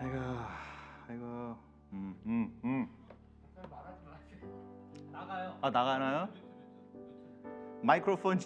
아이고, 아이고, 말하지 마세요. 나가요. 아, 나가나요? 뮤트. 마이크로폰.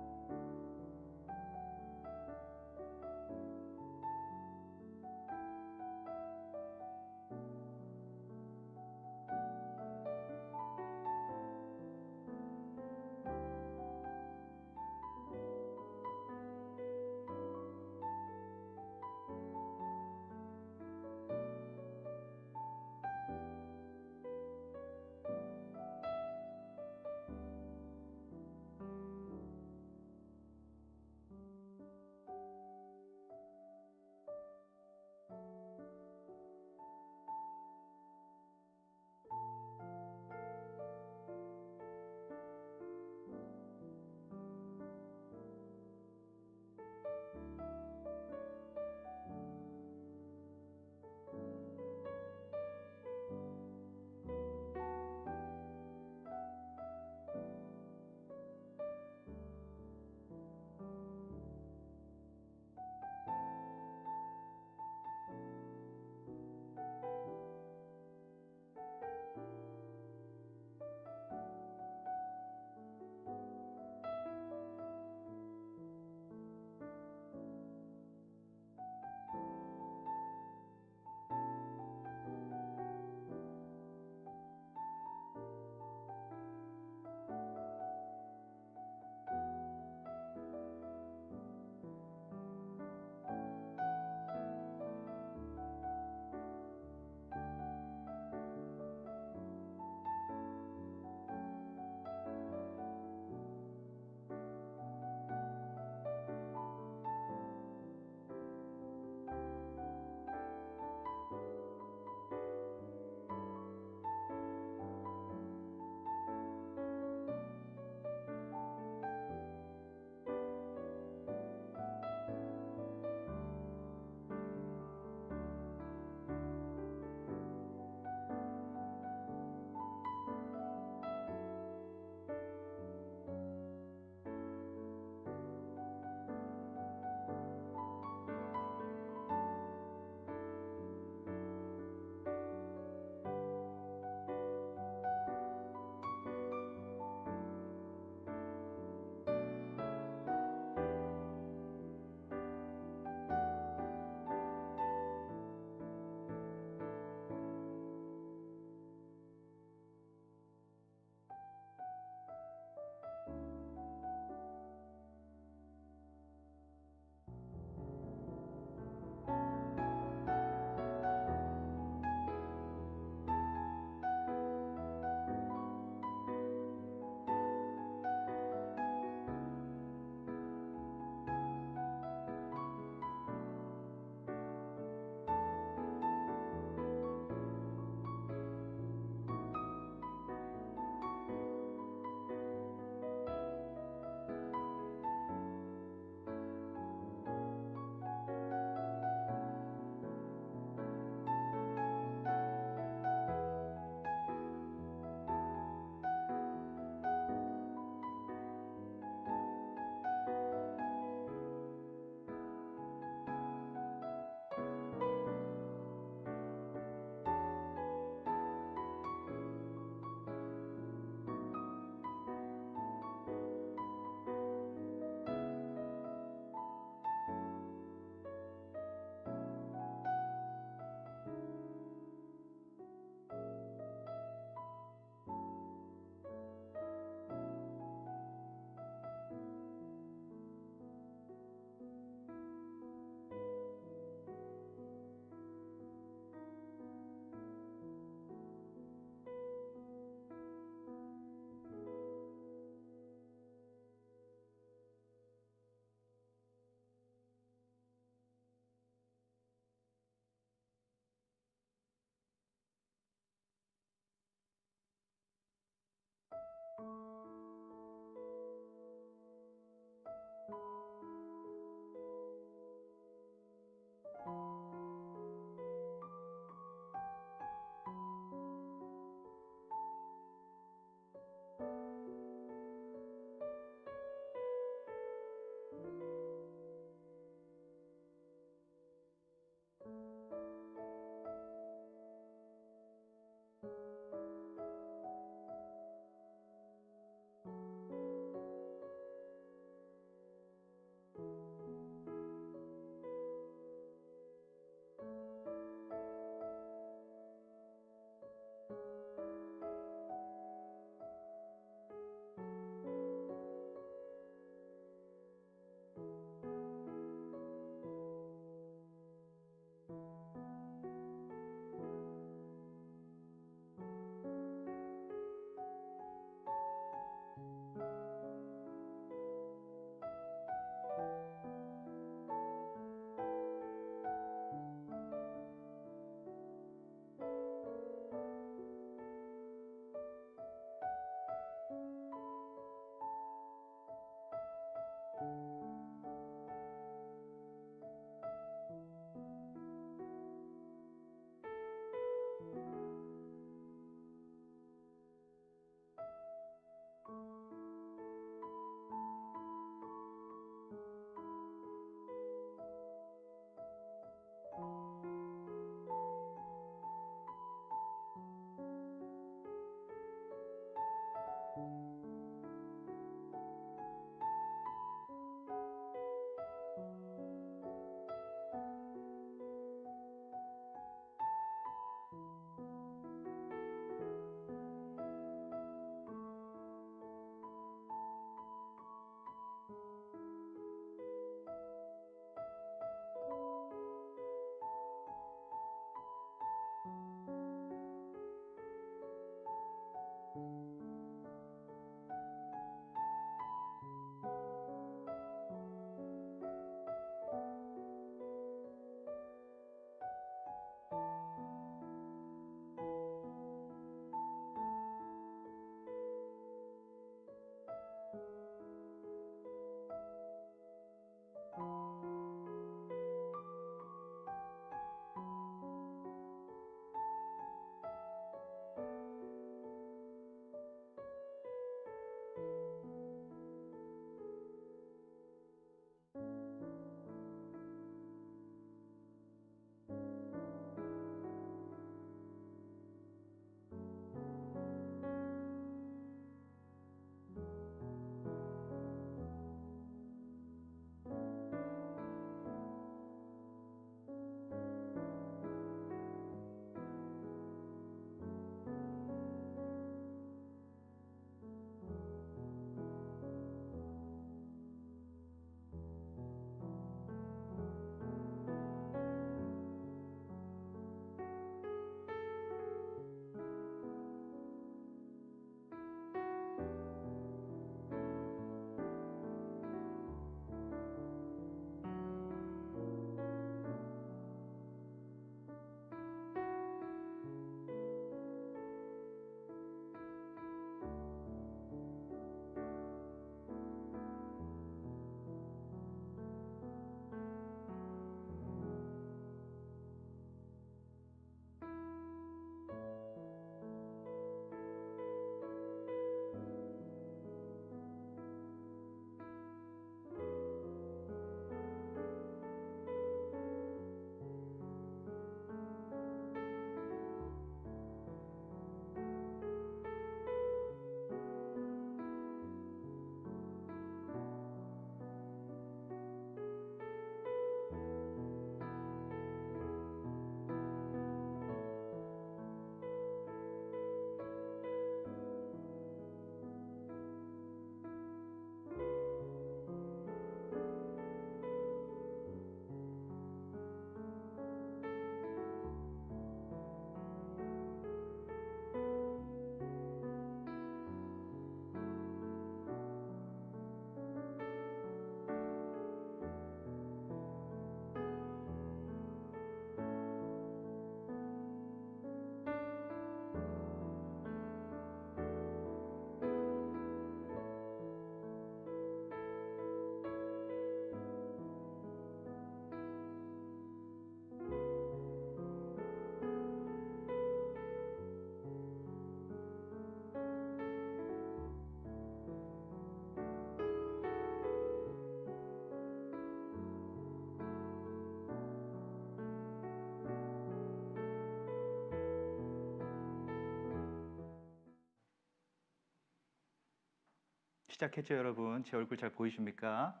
시작했죠, 여러분? 제 얼굴 잘 보이십니까?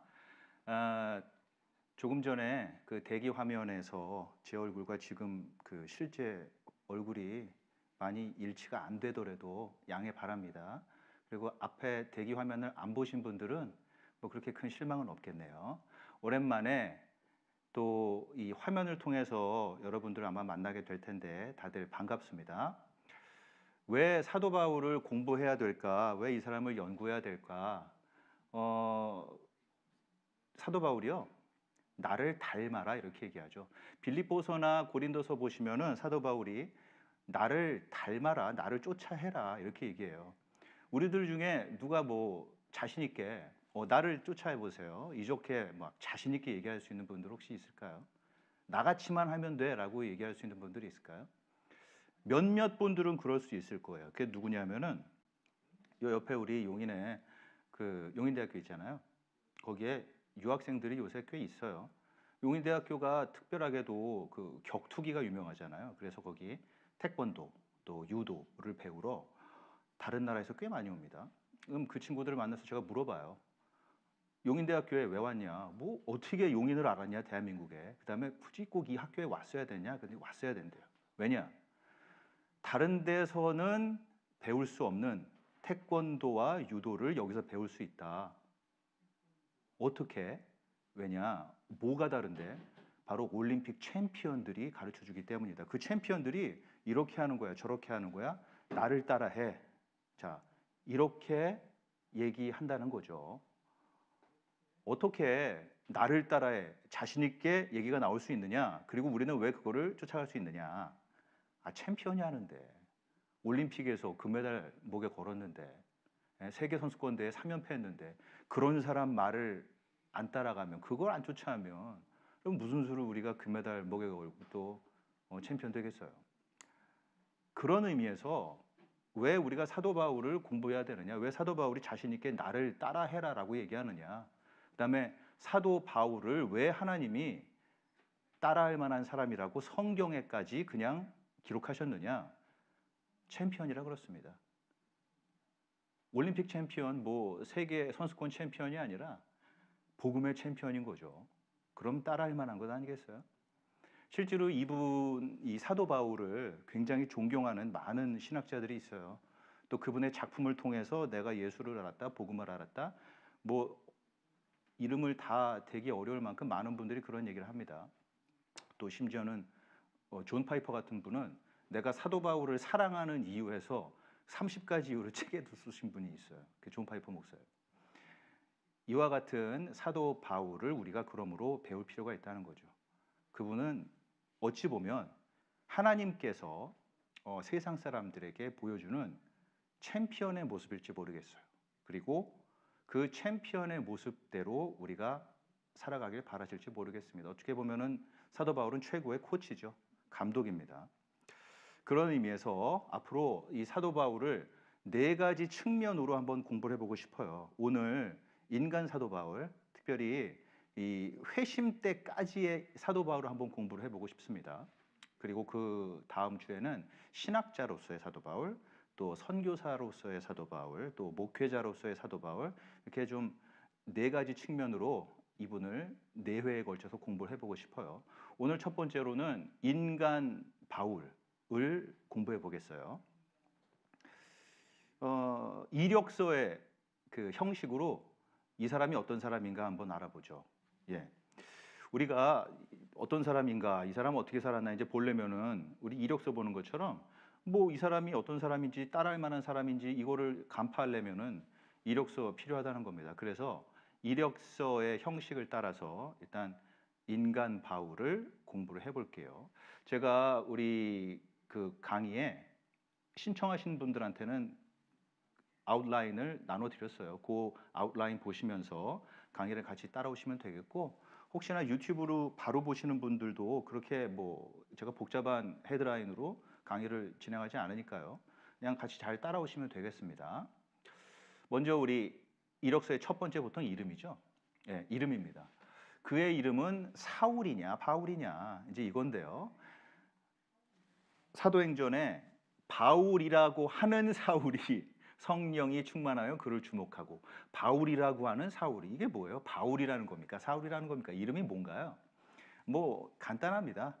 아, 조금 전에 그 대기 화면에서 제 얼굴과 지금 그 실제 얼굴이 많이 일치가 안 되더라도 양해 바랍니다. 그리고 앞에 대기 화면을 안 보신 분들은 뭐 그렇게 큰 실망은 없겠네요. 오랜만에 또 이 화면을 통해서 여러분들 아마 만나게 될 텐데 다들 반갑습니다. 왜 사도 바울을 공부해야 될까? 왜 이 사람을 연구해야 될까? 사도 바울이요. 나를 닮아라 이렇게 얘기하죠. 빌립보서나 고린도서 보시면은 사도 바울이 나를 닮아라, 나를 쫓아해라 이렇게 얘기해요. 우리들 중에 누가 뭐 자신 있게 나를 쫓아해 보세요. 이렇게 막 자신 있게 얘기할 수 있는 분들 혹시 있을까요? 나같이만 하면 돼라고 얘기할 수 있는 분들이 있을까요? 몇몇 분들은 그럴 수 있을 거예요. 그게 누구냐면은 요 옆에 우리 용인에 그 용인대학교 있잖아요. 거기에 유학생들이 요새 꽤 있어요. 용인대학교가 특별하게도 그 격투기가 유명하잖아요. 그래서 거기 태권도 또 유도를 배우러 다른 나라에서 꽤 많이 옵니다. 그럼 그 친구들을 만나서 제가 물어봐요. 용인대학교에 왜 왔냐? 뭐 어떻게 용인을 알았냐? 대한민국에. 그다음에 굳이 꼭 이 학교에 왔어야 되냐? 근데 왔어야 된대요. 왜냐? 다른 데서는 배울 수 없는 태권도와 유도를 여기서 배울 수 있다. 어떻게? 왜냐? 뭐가 다른데? 바로 올림픽 챔피언들이 가르쳐 주기 때문이다. 그 챔피언들이 이렇게 하는 거야, 저렇게 하는 거야. 나를 따라해. 자, 이렇게 얘기한다는 거죠. 어떻게 나를 따라해 자신 있게 얘기가 나올 수 있느냐? 그리고 우리는 왜 그거를 쫓아갈 수 있느냐? 아, 챔피언이 하는데 올림픽에서 금메달 목에 걸었는데 세계 선수권대회 3연패 했는데 그런 사람 말을 안 따라가면 그걸 안 쫓아하면 그럼 무슨 수로 우리가 금메달 목에 걸고 또 챔피언 되겠어요. 그런 의미에서 왜 우리가 사도 바울을 공부해야 되느냐? 왜 사도 바울이 자신 있게 나를 따라해라라고 얘기하느냐? 그다음에 사도 바울을 왜 하나님이 따라할 만한 사람이라고 성경에까지 그냥 기록하셨느냐? 챔피언이라 그렇습니다. 올림픽 챔피언, 뭐 세계 선수권 챔피언이 아니라 복음의 챔피언인 거죠. 그럼 따라할 만한 것 아니겠어요? 실제로 이 사도 바울을 굉장히 존경하는 많은 신학자들이 있어요. 또 그분의 작품을 통해서 내가 예수를 알았다, 복음을 알았다. 뭐 이름을 다 대기 어려울 만큼 많은 분들이 그런 얘기를 합니다. 또 심지어는 존 파이퍼 같은 분은 내가 사도 바울을 사랑하는 이유에서 30가지 이유를 책에도 쓰신 분이 있어요. 그 존 파이퍼 목사예요. 이와 같은 사도 바울을 우리가 그러므로 배울 필요가 있다는 거죠. 그분은 어찌 보면 하나님께서 세상 사람들에게 보여주는 챔피언의 모습일지 모르겠어요. 그리고 그 챔피언의 모습대로 우리가 살아가길 바라실지 모르겠습니다. 어떻게 보면은 사도 바울은 최고의 코치죠. 감독입니다. 그런 의미에서 앞으로 이 사도 바울을 네 가지 측면으로 한번 공부를 해보고 싶어요. 오늘 인간 사도 바울, 특별히 이 회심 때까지의 사도 바울을 한번 공부를 해보고 싶습니다. 그리고 그 다음 주에는 신학자로서의 사도 바울, 또 선교사로서의 사도 바울, 또 목회자로서의 사도 바울, 이렇게 좀 네 가지 측면으로 이분을 네 회에 걸쳐서 공부를 해보고 싶어요. 오늘 첫 번째로는 인간 바울을 공부해 보겠어요. 이력서의 그 형식으로 이 사람이 어떤 사람인가 한번 알아보죠. 예. 우리가 어떤 사람인가, 이 사람은 어떻게 살았나 이제 보려면은 우리 이력서 보는 것처럼 뭐 이 사람이 어떤 사람인지 따라할 만한 사람인지 이거를 간파하려면은 이력서 필요하다는 겁니다. 그래서 이력서의 형식을 따라서 일단 인간 바울을 공부를 해볼게요. 제가 우리 그 강의에 신청하신 분들한테는 아웃라인을 나눠드렸어요. 그 아웃라인 보시면서 강의를 같이 따라오시면 되겠고, 혹시나 유튜브로 바로 보시는 분들도 그렇게 뭐 제가 복잡한 헤드라인으로 강의를 진행하지 않으니까요. 그냥 같이 잘 따라오시면 되겠습니다. 먼저 우리 이력서의 첫 번째 보통 이름이죠. 예, 이름입니다. 그의 이름은 사울이냐 바울이냐 이제 이건데요. 사도행전에 바울이라고 하는 사울이 성령이 충만하여 그를 주목하고 바울이라고 하는 사울이 이게 뭐예요? 바울이라는 겁니까? 사울이라는 겁니까? 이름이 뭔가요? 뭐 간단합니다.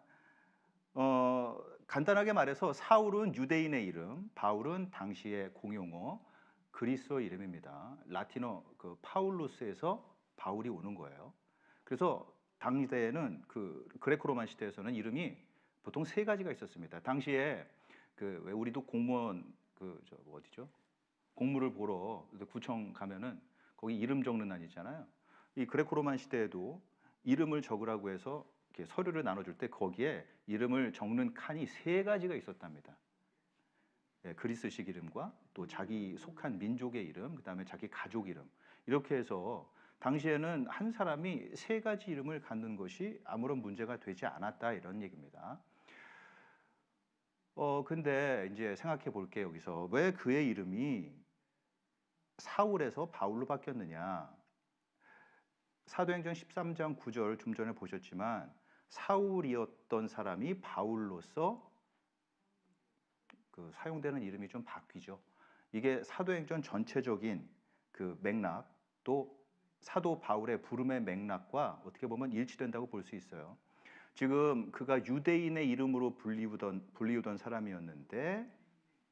간단하게 말해서 사울은 유대인의 이름, 바울은 당시의 공용어 그리스어 이름입니다. 라틴어 그 파울루스에서 바울이 오는 거예요. 그래서 당시에는 그 그레코 로만 시대에서는 이름이 보통 세 가지가 있었습니다. 당시에 그 왜 우리도 공무원 그저 어디죠? 공무를 보러 구청 가면은 거기 이름 적는 날 있잖아요. 이 그레코 로만 시대에도 이름을 적으라고 해서 이렇게 서류를 나눠줄 때 거기에 이름을 적는 칸이 세 가지가 있었답니다. 예, 그리스식 이름과 또 자기 속한 민족의 이름, 그다음에 자기 가족 이름 이렇게 해서 당시에는 한 사람이 세 가지 이름을 갖는 것이 아무런 문제가 되지 않았다 이런 얘기입니다. 근데 이제 생각해 볼게요. 여기서 왜 그의 이름이 사울에서 바울로 바뀌었느냐? 사도행전 13장 9절 좀 전에 보셨지만 사울이었던 사람이 바울로서 그 사용되는 이름이 좀 바뀌죠. 이게 사도행전 전체적인 그 맥락 또 사도 바울의 부름의 맥락과 어떻게 보면 일치된다고 볼 수 있어요. 지금 그가 유대인의 이름으로 불리우던 사람이었는데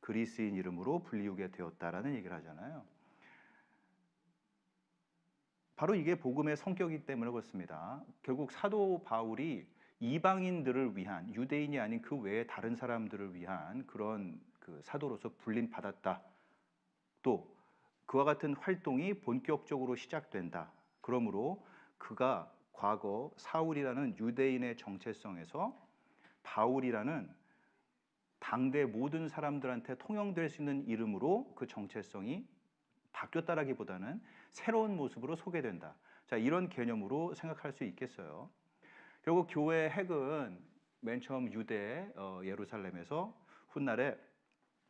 그리스인 이름으로 불리우게 되었다라는 얘기를 하잖아요. 바로 이게 복음의 성격이기 때문에 그렇습니다. 결국 사도 바울이 이방인들을 위한 유대인이 아닌 그 외에 다른 사람들을 위한 그런 그 사도로서 불림 받았다. 또 그와 같은 활동이 본격적으로 시작된다. 그러므로 그가 과거 사울이라는 유대인의 정체성에서 바울이라는 당대 모든 사람들한테 통용될 수 있는 이름으로 그 정체성이 바뀌었다라기보다는 새로운 모습으로 소개된다. 자, 이런 개념으로 생각할 수 있겠어요. 결국 교회의 핵은 맨 처음 유대 예루살렘에서 훗날에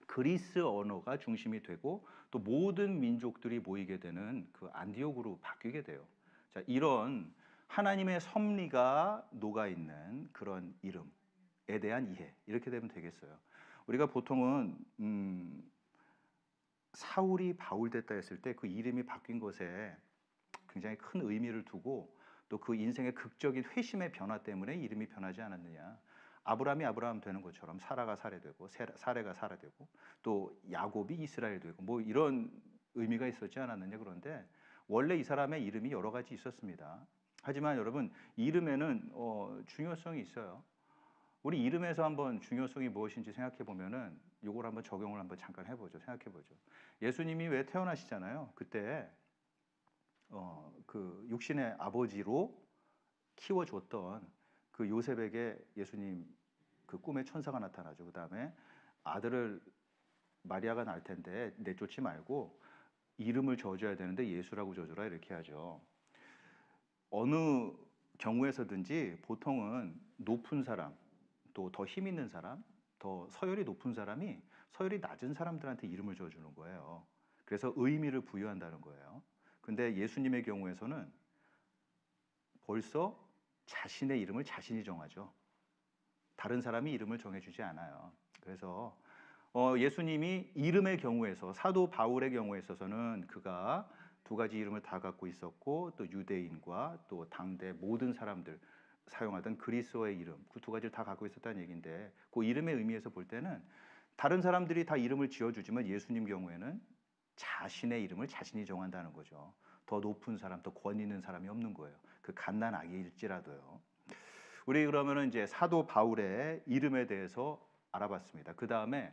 그리스 언어가 중심이 되고 또 모든 민족들이 모이게 되는 그 안디옥으로 바뀌게 돼요. 자, 이런 하나님의 섭리가 녹아 있는 그런 이름에 대한 이해 이렇게 되면 되겠어요. 우리가 보통은 사울이 바울 됐다 했을 때 그 이름이 바뀐 것에 굉장히 큰 의미를 두고 또 그 인생의 극적인 회심의 변화 때문에 이름이 변하지 않았느냐. 아브라함이 아브라함 되는 것처럼 사라가 사레 되고 사레가 사라 되고 또 야곱이 이스라엘 되고 뭐 이런 의미가 있었지 않았느냐. 그런데 원래 이 사람의 이름이 여러 가지 있었습니다. 하지만 여러분 이름에는 중요성이 있어요. 우리 이름에서 한번 중요성이 무엇인지 생각해 보면은 요걸 한번 적용을 한번 잠깐 해보죠. 생각해 보죠. 예수님이 왜 태어나시잖아요. 그때 그 육신의 아버지로 키워줬던 그 요셉에게 예수님 그 꿈에 천사가 나타나죠. 그 다음에 아들을 마리아가 낳을 텐데 내쫓지 말고 이름을 지어줘야 되는데 예수라고 지어줘라 이렇게 하죠. 어느 경우에서든지 보통은 높은 사람 또 더 힘 있는 사람 더 서열이 높은 사람이 서열이 낮은 사람들한테 이름을 지어주는 거예요. 그래서 의미를 부여한다는 거예요. 근데 예수님의 경우에서는 벌써 자신의 이름을 자신이 정하죠. 다른 사람이 이름을 정해주지 않아요. 그래서 예수님이 이름의 경우에서 사도 바울의 경우에 있어서는 그가 두 가지 이름을 다 갖고 있었고 또 유대인과 또 당대 모든 사람들 사용하던 그리스어의 이름 그 두 가지를 다 갖고 있었다는 얘기인데 그 이름의 의미에서 볼 때는 다른 사람들이 다 이름을 지어주지만 예수님 경우에는 자신의 이름을 자신이 정한다는 거죠. 더 높은 사람, 더 권위 있는 사람이 없는 거예요. 그 갓난 아기일지라도요. 우리 그러면은 이제 사도 바울의 이름에 대해서 알아봤습니다. 그 다음에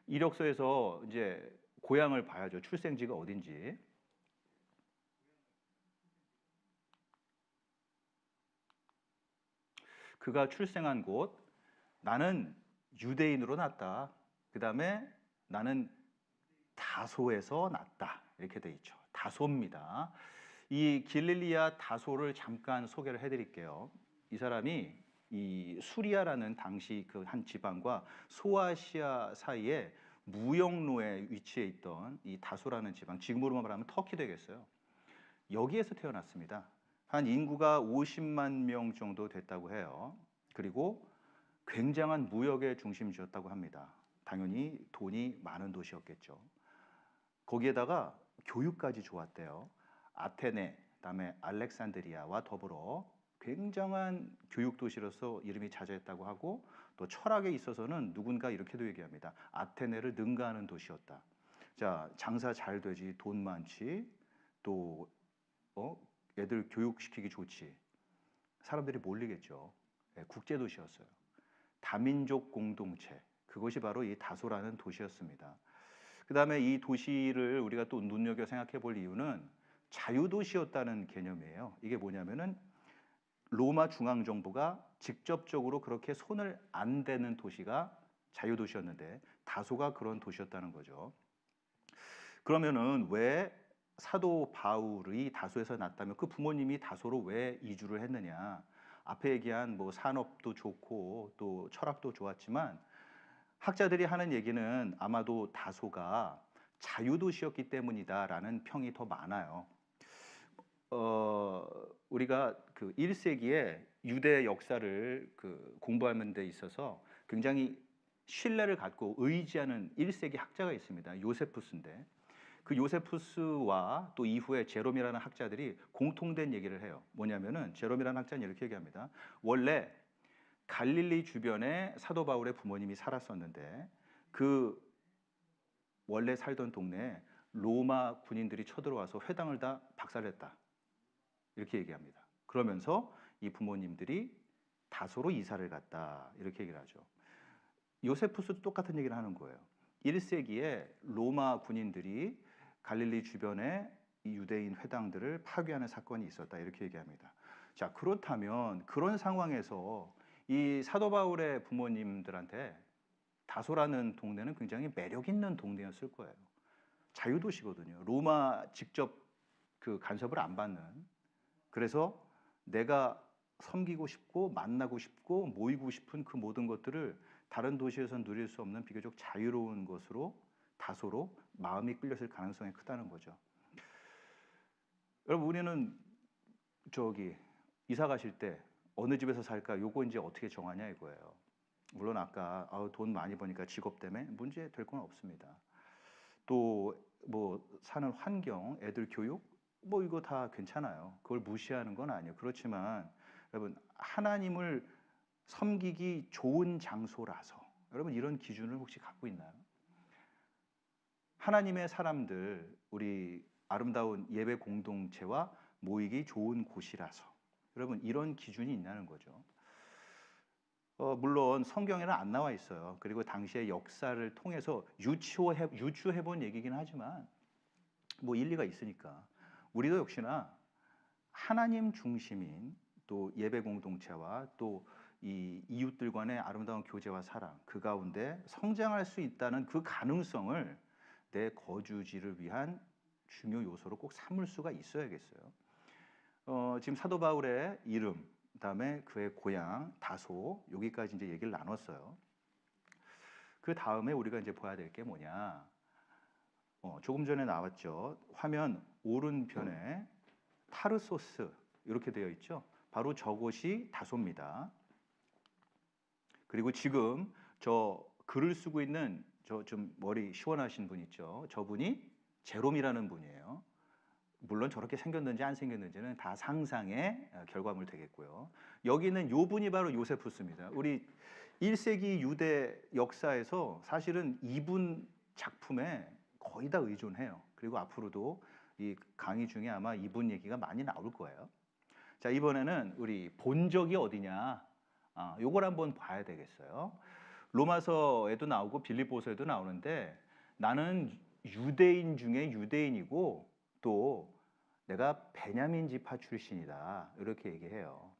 이력서에서 이제 고향을 봐야죠. 출생지가 어딘지. 그가 출생한 곳, 나는 유대인으로 났다. 그 다음에 나는 다소에서 났다. 이렇게 돼 있죠. 다소입니다. 이 길릴리아 다소를 잠깐 소개를 해드릴게요. 이 사람이 이 수리아라는 당시 그 한 지방과 소아시아 사이에 무역로에 위치해 있던 이 다소라는 지방, 지금으로 말하면 터키 되겠어요. 여기에서 태어났습니다. 한 인구가 50만 명 정도 됐다고 해요. 그리고 굉장한 무역의 중심지였다고 합니다. 당연히 돈이 많은 도시였겠죠. 거기에다가 교육까지 좋았대요. 아테네, 그다음에 알렉산드리아와 더불어 굉장한 교육 도시로서 이름이 자자했다고 하고 또 철학에 있어서는 누군가 이렇게도 얘기합니다. 아테네를 능가하는 도시였다. 자, 장사 잘 되지, 돈 많지, 또 애들 교육시키기 좋지. 사람들이 몰리겠죠. 국제 도시였어요. 다민족 공동체, 그것이 바로 이 다소라는 도시였습니다. 그 다음에 이 도시를 우리가 또 눈여겨 생각해 볼 이유는 자유도시였다는 개념이에요. 이게 뭐냐면은 로마 중앙정부가 직접적으로 그렇게 손을 안 대는 도시가 자유도시였는데 다소가 그런 도시였다는 거죠. 그러면은 왜 사도 바울이 다소에서 났다면 그 부모님이 다소로 왜 이주를 했느냐? 앞에 얘기한 뭐 산업도 좋고 또 철학도 좋았지만 학자들이 하는 얘기는 아마도 다소가 자유도시였기 때문이다라는 평이 더 많아요. 우리가 그 1세기에 유대 역사를 공부하는 데 있어서 굉장히 신뢰를 갖고 의지하는 1세기 학자가 있습니다. 요세푸스인데 그 요세푸스와 또 이후에 제롬이라는 학자들이 공통된 얘기를 해요. 뭐냐면은 제롬이라는 학자는 이렇게 얘기합니다. 원래 갈릴리 주변에 사도 바울의 부모님이 살았었는데 그 원래 살던 동네에 로마 군인들이 쳐들어와서 회당을 다 박살냈다. 이렇게 얘기합니다. 그러면서 이 부모님들이 다소로 이사를 갔다. 이렇게 얘기를 하죠. 요세푸스도 똑같은 얘기를 하는 거예요. 1세기에 로마 군인들이 갈릴리 주변에 이 유대인 회당들을 파괴하는 사건이 있었다. 이렇게 얘기합니다. 자, 그렇다면 그런 상황에서 이 사도 바울의 부모님들한테 다소라는 동네는 굉장히 매력 있는 동네였을 거예요. 자유도시거든요. 로마 직접 그 간섭을 안 받는. 그래서 내가 섬기고 싶고 만나고 싶고 모이고 싶은 그 모든 것들을 다른 도시에서는 누릴 수 없는 비교적 자유로운 것으로 다소로 마음이 끌렸을 가능성이 크다는 거죠. 여러분 우리는 이사 가실 때 어느 집에서 살까 요거 이제 어떻게 정하냐 이거예요. 물론 아까 돈 많이 버니까 직업 때문에 문제 될 건 없습니다. 또 뭐 사는 환경, 애들 교육 뭐 이거 다 괜찮아요. 그걸 무시하는 건 아니에요. 그렇지만 여러분 하나님을 섬기기 좋은 장소라서 여러분 이런 기준을 혹시 갖고 있나요? 하나님의 사람들 우리 아름다운 예배 공동체와 모이기 좋은 곳이라서 여러분 이런 기준이 있냐는 거죠. 물론 성경에는 안 나와 있어요. 그리고 당시의 역사를 통해서 유추해 본 얘기긴 하지만 뭐 일리가 있으니까 우리도 역시나 하나님 중심인 또 예배 공동체와 또 이 이웃들 간의 아름다운 교제와 사랑 그 가운데 성장할 수 있다는 그 가능성을 내 거주지를 위한 중요 요소로 꼭 삼을 수가 있어야겠어요. 지금 사도 바울의 이름, 그다음에 그의 고향 다소 여기까지 이제 얘기를 나눴어요. 그 다음에 우리가 이제 봐야 될 게 뭐냐? 조금 전에 나왔죠. 화면 오른편에 타르소스 이렇게 되어 있죠. 바로 저곳이 다소입니다. 그리고 지금 저 글을 쓰고 있는 저 좀 머리 시원하신 분 있죠. 저분이 제롬이라는 분이에요. 물론 저렇게 생겼는지 안 생겼는지는 다 상상의 결과물 되겠고요. 여기는 요 분이 바로 요세푸스입니다. 우리 1세기 유대 역사에서 사실은 이분 작품에 거의 다 의존해요. 그리고 앞으로도 이 강의 중에 아마 이분 얘기가 많이 나올 거예요. 자, 이번에는 우리 본적이 어디냐? 요걸 한번 봐야 되겠어요. 로마서에도 나오고 빌립보서에도 나오는데 나는 유대인 중에 유대인이고 또 내가 베냐민 지파 출신이다. 이렇게 얘기해요.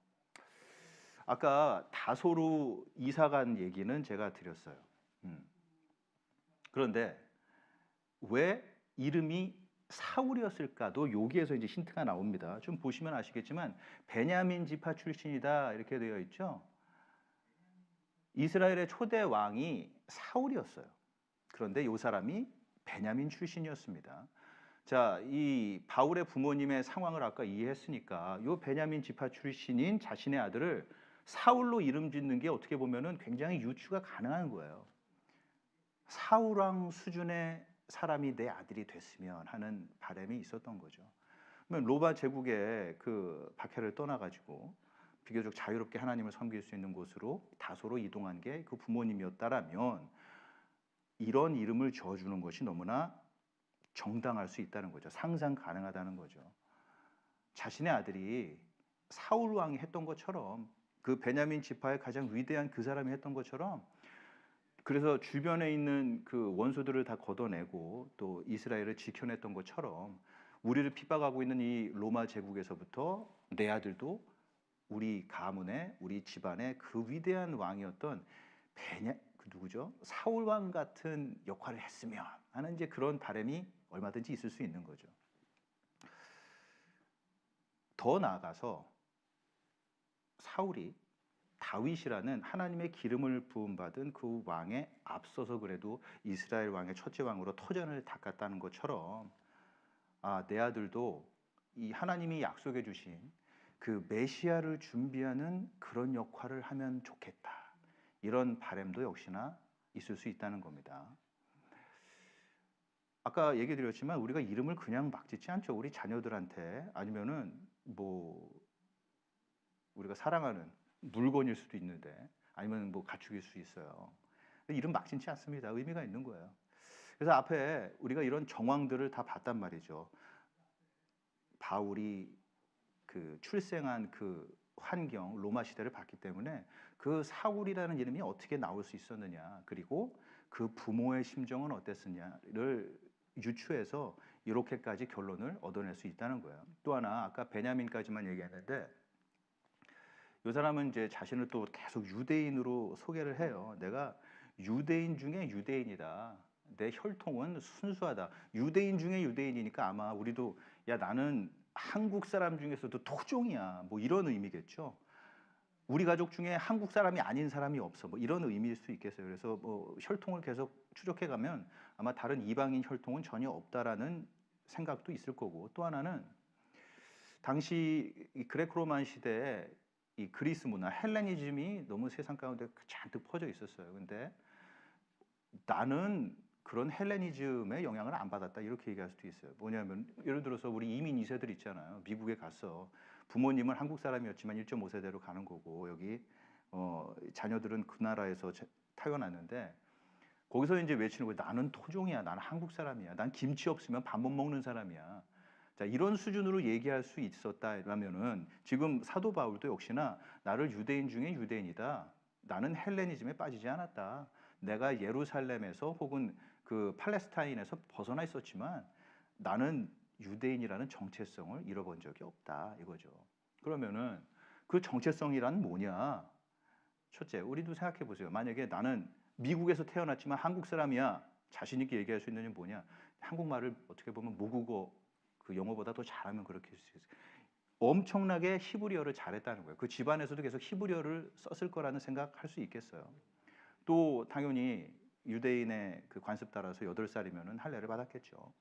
아까 다소로 이사 간 얘기는 제가 드렸어요. 그런데 왜 이름이 사울이었을까도 여기에서 이제 힌트가 나옵니다. 좀 보시면 아시겠지만 베냐민 지파 출신이다 이렇게 되어 있죠. 이스라엘의 초대 왕이 사울이었어요. 그런데 이 사람이 베냐민 출신이었습니다. 자, 이 바울의 부모님의 상황을 아까 이해했으니까 이 베냐민 지파 출신인 자신의 아들을 사울로 이름 짓는 게 어떻게 보면은 굉장히 유추가 가능한 거예요. 사울왕 수준의 사람이 내 아들이 됐으면 하는 바람이 있었던 거죠. 그러면 로마 제국의 그 박해를 떠나가지고 비교적 자유롭게 하나님을 섬길 수 있는 곳으로 다소로 이동한 게 그 부모님이었다라면 이런 이름을 지어주는 것이 너무나 정당할 수 있다는 거죠. 상상 가능하다는 거죠. 자신의 아들이 사울 왕이 했던 것처럼 그 베냐민 지파의 가장 위대한 그 사람이 했던 것처럼 그래서 주변에 있는 그 원수들을 다 걷어내고 또 이스라엘을 지켜냈던 것처럼 우리를 핍박하고 있는 이 로마 제국에서부터 내 아들도 우리 가문의 우리 집안의 그 위대한 왕이었던 그 누구죠? 사울 왕 같은 역할을 했으면 하는 이제 그런 바람이 얼마든지 있을 수 있는 거죠. 더 나아가서 사울이 다윗이라는 하나님의 기름을 부음받은 그 왕에 앞서서 그래도 이스라엘 왕의 첫째 왕으로 터전을 닦았다는 것처럼 내 아들도 이 하나님이 약속해 주신 그 메시아를 준비하는 그런 역할을 하면 좋겠다. 이런 바람도 역시나 있을 수 있다는 겁니다. 아까 얘기 드렸지만 우리가 이름을 그냥 막 짓지 않죠. 우리 자녀들한테 아니면은 뭐 우리가 사랑하는 물건일 수도 있는데 아니면 뭐 가축일 수 있어요. 이름 막 짓지 않습니다. 의미가 있는 거예요. 그래서 앞에 우리가 이런 정황들을 다 봤단 말이죠. 바울이 그 출생한 그 환경, 로마 시대를 봤기 때문에 그 사울이라는 이름이 어떻게 나올 수 있었느냐, 그리고 그 부모의 심정은 어땠느냐를 유추해서 이렇게까지 결론을 얻어낼 수 있다는 거예요. 또 하나 아까 베냐민까지만 얘기했는데 이 사람은 이제 자신을 또 계속 유대인으로 소개를 해요. 내가 유대인 중에 유대인이다. 내 혈통은 순수하다. 유대인 중에 유대인이니까 아마 우리도 야 나는 한국 사람 중에서도 토종이야. 뭐 이런 의미겠죠. 우리 가족 중에 한국 사람이 아닌 사람이 없어. 뭐 이런 의미일 수 있겠어요. 그래서 뭐 혈통을 계속 추적해 가면 아마 다른 이방인 혈통은 전혀 없다라는 생각도 있을 거고 또 하나는 당시 이 그레코로만 시대에 이 그리스 문화, 헬레니즘이 너무 세상 가운데 잔뜩 퍼져 있었어요. 근데 나는 그런 헬레니즘의 영향을 안 받았다 이렇게 얘기할 수도 있어요. 뭐냐면 예를 들어서 우리 이민 2세들 있잖아요. 미국에 가서 부모님은 한국 사람이었지만 1.5세대로 가는 거고 여기 자녀들은 그 나라에서 태어났는데 거기서 이제 외치는 거예요. 나는 토종이야. 나는 한국 사람이야. 난 김치 없으면 밥 못 먹는 사람이야. 자, 이런 수준으로 얘기할 수 있었다라면은 지금 사도 바울도 역시나 나를 유대인 중에 유대인이다. 나는 헬레니즘에 빠지지 않았다. 내가 예루살렘에서 혹은 그 팔레스타인에서 벗어나 있었지만 나는 유대인이라는 정체성을 잃어본 적이 없다 이거죠. 그러면은 그 정체성이란 뭐냐? 첫째, 우리도 생각해 보세요. 만약에 나는 미국에서 태어났지만 한국 사람이야. 자신 있게 얘기할 수 있는 게 뭐냐? 한국말을 어떻게 보면 모국어 그 영어보다 더 잘하면 그렇게 할 수 있어요. 엄청나게 히브리어를 잘했다는 거예요. 그 집안에서도 계속 히브리어를 썼을 거라는 생각할 수 있겠어요. 또 당연히 유대인의 그 관습 따라서 8살이면은 할례를 받았겠죠.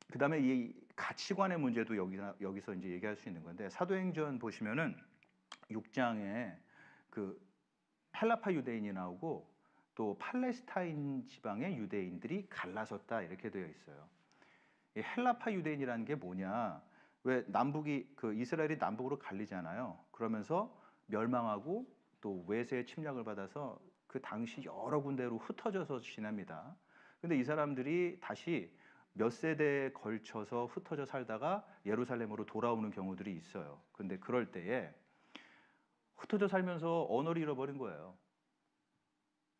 그다음에 이 가치관의 문제도 여기서 이제 얘기할 수 있는 건데 사도행전 보시면은 6장에 그 헬라파 유대인이 나오고 또 팔레스타인 지방의 유대인들이 갈라섰다 이렇게 되어 있어요. 이 헬라파 유대인이라는 게 뭐냐? 왜 남북이 그 이스라엘이 남북으로 갈리잖아요. 그러면서 멸망하고 또 외세의 침략을 받아서 그 당시 여러 군데로 흩어져서 지냅니다. 근데 이 사람들이 다시 몇 세대에 걸쳐서 흩어져 살다가 예루살렘으로 돌아오는 경우들이 있어요. 근데 그럴 때에 흩어져 살면서 언어를 잃어버린 거예요.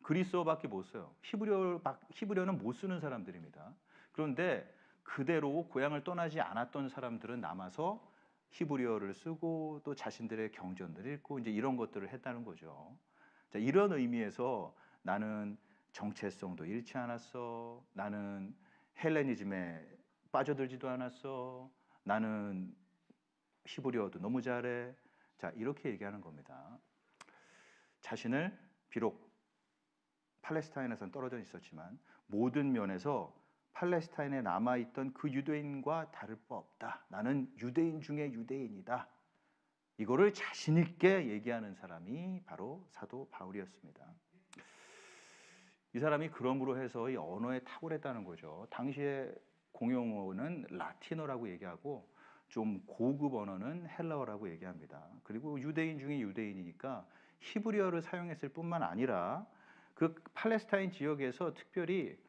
그리스어밖에 못 써요. 히브리어는 못 쓰는 사람들입니다. 그런데 그대로 고향을 떠나지 않았던 사람들은 남아서 히브리어를 쓰고 또 자신들의 경전들을 읽고 이제 이런 것들을 했다는 거죠. 자, 이런 의미에서 나는 정체성도 잃지 않았어. 나는 헬레니즘에 빠져들지도 않았어. 나는 히브리어도 너무 잘해. 자, 이렇게 얘기하는 겁니다. 자신을 비록 팔레스타인에서는 떨어져 있었지만 모든 면에서 팔레스타인에 남아있던 그 유대인과 다를 바 없다. 나는 유대인 중에 유대인이다. 이거를 자신 있게 얘기하는 사람이 바로 사도 바울이었습니다. 이 사람이 그럼으로 해서 이 언어에 탁월했다는 거죠. 당시에 공용어는 라틴어라고 얘기하고 좀 고급 언어는 헬라어라고 얘기합니다. 그리고 유대인 중에 유대인이니까 히브리어를 사용했을 뿐만 아니라 그 팔레스타인 지역에서 특별히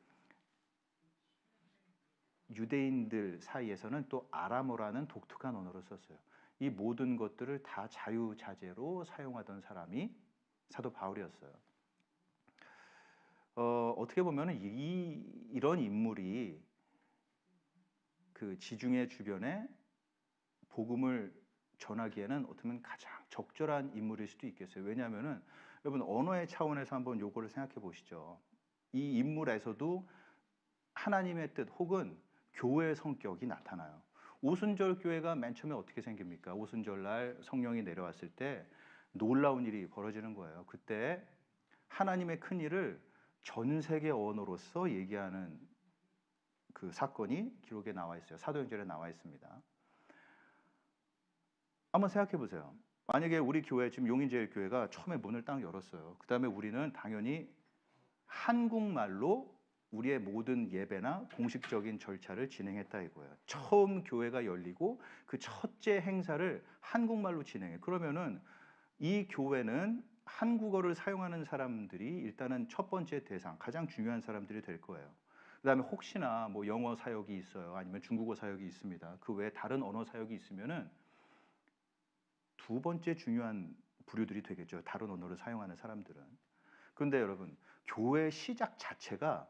유대인들 사이에서는 또 아람어라는 독특한 언어를 썼어요. 이 모든 것들을 다 자유자재로 사용하던 사람이 사도 바울이었어요. 어떻게 보면 이런 인물이 그 지중해 주변에 복음을 전하기에는 어떻게 보면 가장 적절한 인물일 수도 있겠어요. 왜냐하면은 여러분 언어의 차원에서 한번 요거를 생각해 보시죠. 이 인물에서도 하나님의 뜻 혹은 교회의 성격이 나타나요. 오순절 교회가 맨 처음에 어떻게 생깁니까? 오순절 날 성령이 내려왔을 때 놀라운 일이 벌어지는 거예요. 그때 하나님의 큰 일을 전 세계 언어로서 얘기하는 그 사건이 기록에 나와 있어요. 사도행전에 나와 있습니다. 한번 생각해 보세요. 만약에 우리 교회 지금 용인제일교회가 처음에 문을 딱 열었어요. 그 다음에 우리는 당연히 한국말로 우리의 모든 예배나 공식적인 절차를 진행했다 이거예요. 처음 교회가 열리고 그 첫째 행사를 한국말로 진행해. 그러면은 이 교회는 한국어를 사용하는 사람들이 일단은 첫 번째 대상, 가장 중요한 사람들이 될 거예요. 그다음에 혹시나 뭐 영어 사역이 있어요, 아니면 중국어 사역이 있습니다. 그 외에 다른 언어 사역이 있으면은 두 번째 중요한 부류들이 되겠죠. 다른 언어를 사용하는 사람들은. 그런데 여러분, 교회 시작 자체가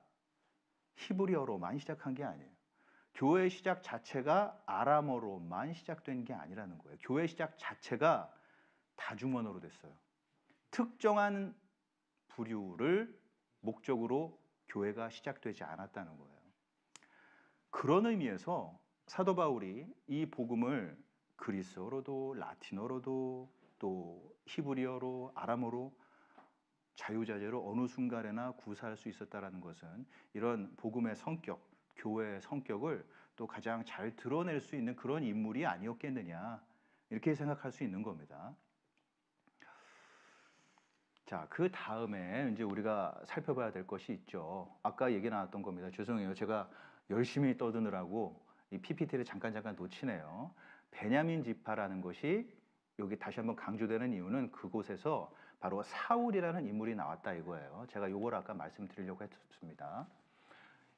히브리어로만 시작한 게 아니에요. 교회 시작 자체가 아람어로만 시작된 게 아니라는 거예요. 교회 시작 자체가 다중언어로 됐어요. 특정한 부류를 목적으로 교회가 시작되지 않았다는 거예요. 그런 의미에서 사도 바울이 이 복음을 그리스어로도 라틴어로도 또 히브리어로 아람어로 자유자재로 어느 순간에나 구사할 수 있었다라는 것은 이런 복음의 성격, 교회의 성격을 또 가장 잘 드러낼 수 있는 그런 인물이 아니었겠느냐 이렇게 생각할 수 있는 겁니다. 자, 그 다음에 이제 우리가 살펴봐야 될 것이 있죠. 아까 얘기 나왔던 겁니다. 죄송해요. 제가 열심히 떠드느라고 이 PPT를 잠깐 놓치네요. 베냐민 지파라는 것이 여기 다시 한번 강조되는 이유는 그곳에서 바로 사울이라는 인물이 나왔다 이거예요. 제가 요걸 아까 말씀드리려고 했습니다.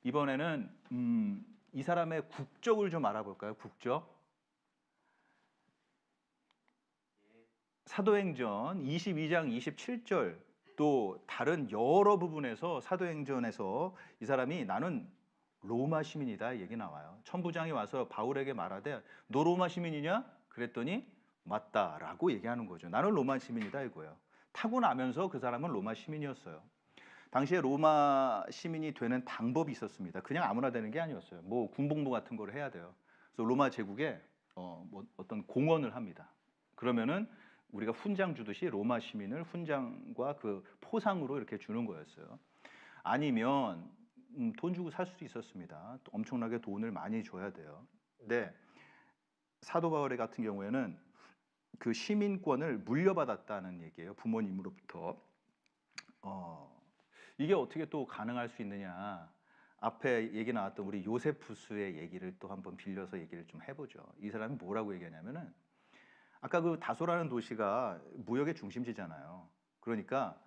이번에는 이 사람의 국적을 좀 알아볼까요? 국적. 사도행전 22장 27절 또 다른 여러 부분에서 사도행전에서 이 사람이 나는 로마 시민이다 얘기 나와요. 천부장이 와서 바울에게 말하되 너 로마 시민이냐? 그랬더니 맞다라고 얘기하는 거죠. 나는 로마 시민이다 이거예요. 타고 나면서 그 사람은 로마 시민이었어요. 당시에 로마 시민이 되는 방법이 있었습니다. 그냥 아무나 되는 게 아니었어요. 뭐 군복무 같은 걸 해야 돼요. 그래서 로마 제국에 뭐 어떤 공헌을 합니다. 그러면은 우리가 훈장 주듯이 로마 시민을 훈장과 그 포상으로 이렇게 주는 거였어요. 아니면 돈 주고 살 수도 있었습니다. 엄청나게 돈을 많이 줘야 돼요. 근데 사도 바울 같은 경우에는 그 시민권을 물려받았다는 얘기예요. 부모님으로부터. 이게 어떻게 또 가능할 수 있느냐? 앞에 얘기 나왔던 우리 요세푸스의 얘기를 또 한번 빌려서 얘기를 좀 해보죠. 이 사람이 뭐라고 얘기하냐면은 아까 그 다소라는 도시가 무역의 중심지잖아요. 그러니까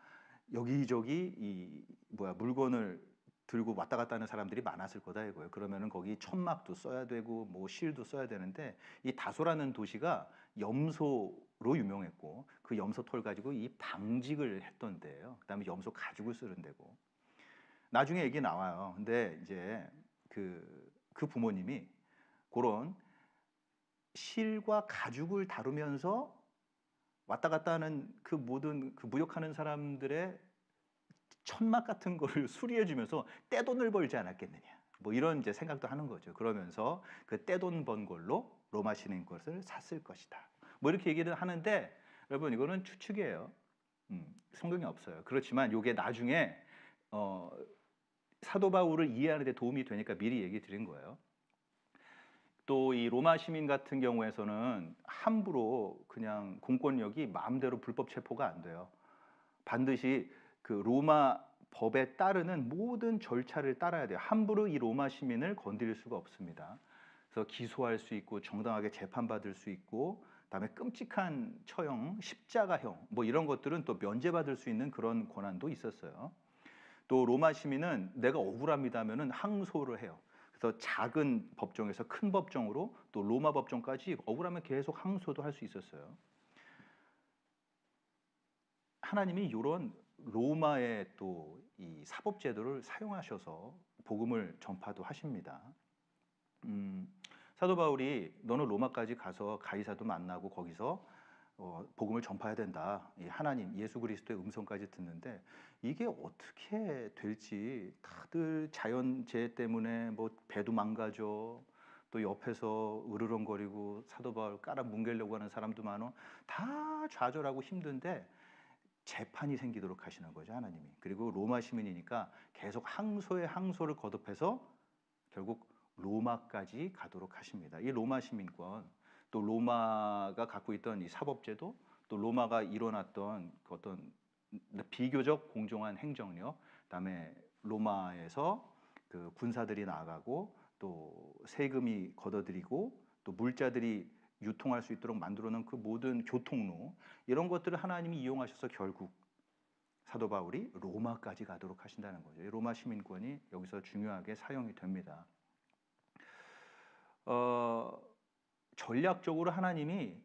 여기저기 물건을 들고 왔다 갔다 하는 사람들이 많았을 거다 이거예요. 그러면은 거기 천막도 써야 되고 뭐 실도 써야 되는데 이 다소라는 도시가 염소로 유명했고 그 염소 털 가지고 이 방직을 했던 데예요. 그다음에 염소 가죽을 쓰는 데고. 나중에 얘기 나와요. 근데 이제 그 부모님이 그런 실과 가죽을 다루면서 왔다 갔다 하는 그 모든 그 무역하는 사람들의 천막 같은 거를 수리해 주면서 떼돈을 벌지 않았겠느냐. 뭐 이런 이제 생각도 하는 거죠. 그러면서 그 떼돈 번 걸로 로마 시민 것을 샀을 것이다. 뭐 이렇게 얘기를 하는데 여러분 이거는 추측이에요. 성경이 없어요. 그렇지만 이게 나중에 사도 바울을 이해하는 데 도움이 되니까 미리 얘기 드린 거예요. 또 이 로마 시민 같은 경우에서는 함부로 그냥 공권력이 마음대로 불법 체포가 안 돼요. 반드시 그 로마 법에 따르는 모든 절차를 따라야 돼요. 함부로 이 로마 시민을 건드릴 수가 없습니다. 그래서 기소할 수 있고 정당하게 재판받을 수 있고 그다음에 끔찍한 처형, 십자가형 뭐 이런 것들은 또 면제받을 수 있는 그런 권한도 있었어요. 또 로마 시민은 내가 억울합니다 하면은 항소를 해요. 그래서 작은 법정에서 큰 법정으로 또 로마 법정까지 억울하면 계속 항소도 할 수 있었어요. 하나님이 이런 로마의 또 이 사법 제도를 사용하셔서 복음을 전파도 하십니다. 사도 바울이 너는 로마까지 가서 가이사도 만나고 거기서 복음을 전파해야 된다. 이 하나님 예수 그리스도의 음성까지 듣는데 이게 어떻게 될지 다들 자연재해 때문에 뭐 배도 망가져 또 옆에서 으르렁거리고 사도 바울 깔아 뭉개려고 하는 사람도 많어 다 좌절하고 힘든데 재판이 생기도록 하시는 거죠 하나님이. 그리고 로마 시민이니까 계속 항소에 항소를 거듭해서 결국 로마까지 가도록 하십니다. 이 로마 시민권 또 로마가 갖고 있던 이 사법제도 또 로마가 일어났던 그 어떤 비교적 공정한 행정력 그다음에 로마에서 그 군사들이 나가고 또 세금이 걷어들이고 또 물자들이 유통할 수 있도록 만들어 놓은 그 모든 교통로 이런 것들을 하나님이 이용하셔서 결국 사도 바울이 로마까지 가도록 하신다는 거죠. 로마 시민권이 여기서 중요하게 사용이 됩니다. 전략적으로 하나님이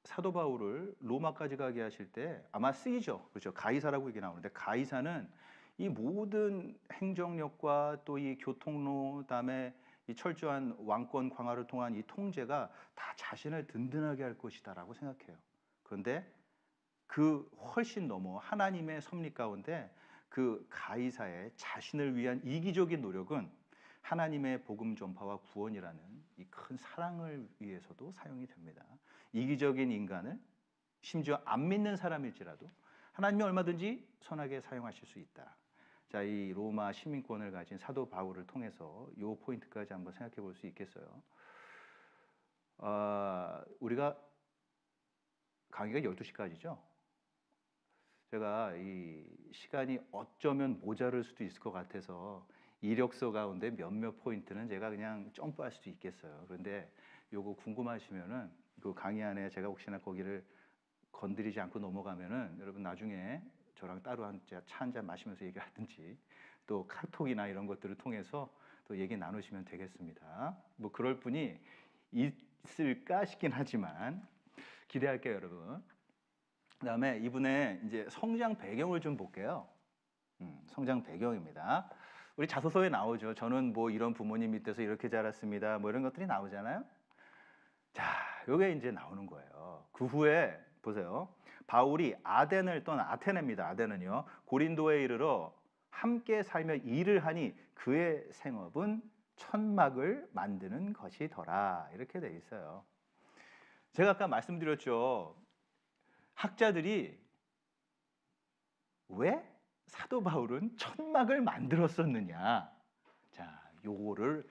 사도 바울을 로마까지 가게 하실 때 아마 쓰이죠. 그렇죠. 가이사라고 얘기 나오는데 가이사는 이 모든 행정력과 또 이 교통로 그다음에 이 철저한 왕권 강화를 통한 이 통제가 다 자신을 든든하게 할 것이다라고 생각해요. 그런데 그 훨씬 넘어 하나님의 섭리 가운데 그 가이사의 자신을 위한 이기적인 노력은 하나님의 복음 전파와 구원이라는 이 큰 사랑을 위해서도 사용이 됩니다. 이기적인 인간을 심지어 안 믿는 사람일지라도 하나님이 얼마든지 선하게 사용하실 수 있다. 자, 이 로마 시민권을 가진 사도 바울을 통해서 이 포인트까지 한번 생각해 볼 수 있겠어요. 우리가 강의가 12시까지죠. 제가 이 시간이 어쩌면 모자랄 수도 있을 것 같아서 이력서 가운데 몇몇 포인트는 제가 그냥 점프할 수도 있겠어요. 그런데 요거 궁금하시면은 그 강의 안에 제가 혹시나 거기를 건드리지 않고 넘어가면은 여러분 나중에 저랑 따로 차 한 잔 마시면서 얘기하든지 또 카톡이나 이런 것들을 통해서 또 얘기 나누시면 되겠습니다. 뭐 그럴 분이 있을까 싶긴 하지만 기대할게요, 여러분. 그다음에 이분의 이제 성장 배경을 좀 볼게요. 성장 배경입니다. 우리 자소서에 나오죠. 저는 뭐 이런 부모님 밑에서 이렇게 자랐습니다. 뭐 이런 것들이 나오잖아요. 자, 요게 이제 나오는 거예요. 그 후에 보세요. 바울이 아덴을 떠나 아테네입니다. 아덴은요. 고린도에 이르러 함께 살며 일을 하니 그의 생업은 천막을 만드는 것이더라. 이렇게 돼 있어요. 제가 아까 말씀드렸죠. 학자들이 왜 사도 바울은 천막을 만들었었느냐. 자, 요거를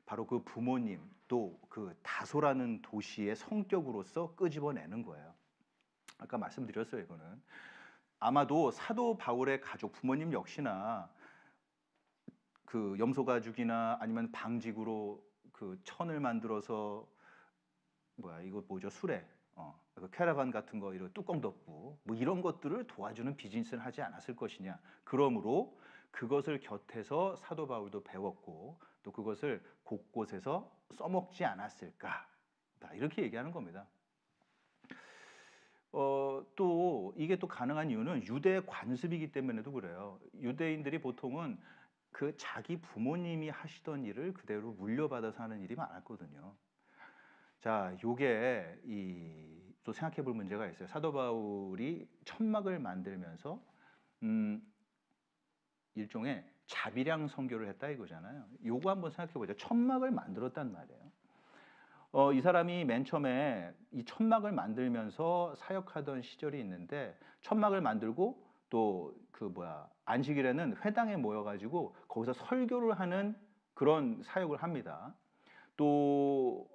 바로 그 부모님 또 그 다소라는 도시의 성격으로서 끄집어내는 거예요. 아까 말씀드렸어요. 이거는 아마도 사도 바울의 가족 부모님 역시나 그 염소 가죽이나 아니면 방직으로 그 천을 만들어서 이거 뭐죠? 수레 그 캐러반 같은 거 이런 뚜껑 덮고 뭐 이런 것들을 도와주는 비즈니스를 하지 않았을 것이냐. 그러므로 그것을 곁에서 사도 바울도 배웠고 또 그것을 곳곳에서 써먹지 않았을까. 이렇게 얘기하는 겁니다. 또 이게 또 가능한 이유는 유대 관습이기 때문에도 그래요. 유대인들이 보통은 그 자기 부모님이 하시던 일을 그대로 물려받아서 하는 일이 많았거든요. 자, 요게 또 생각해 볼 문제가 있어요. 사도 바울이 천막을 만들면서 일종의 자비량 선교를 했다 이거잖아요. 요거 한번 생각해 보죠. 천막을 만들었단 말이에요. 이 사람이 맨 처음에 이 천막을 만들면서 사역하던 시절이 있는데 천막을 만들고 또 안식일에는 회당에 모여가지고 거기서 설교를 하는 그런 사역을 합니다. 또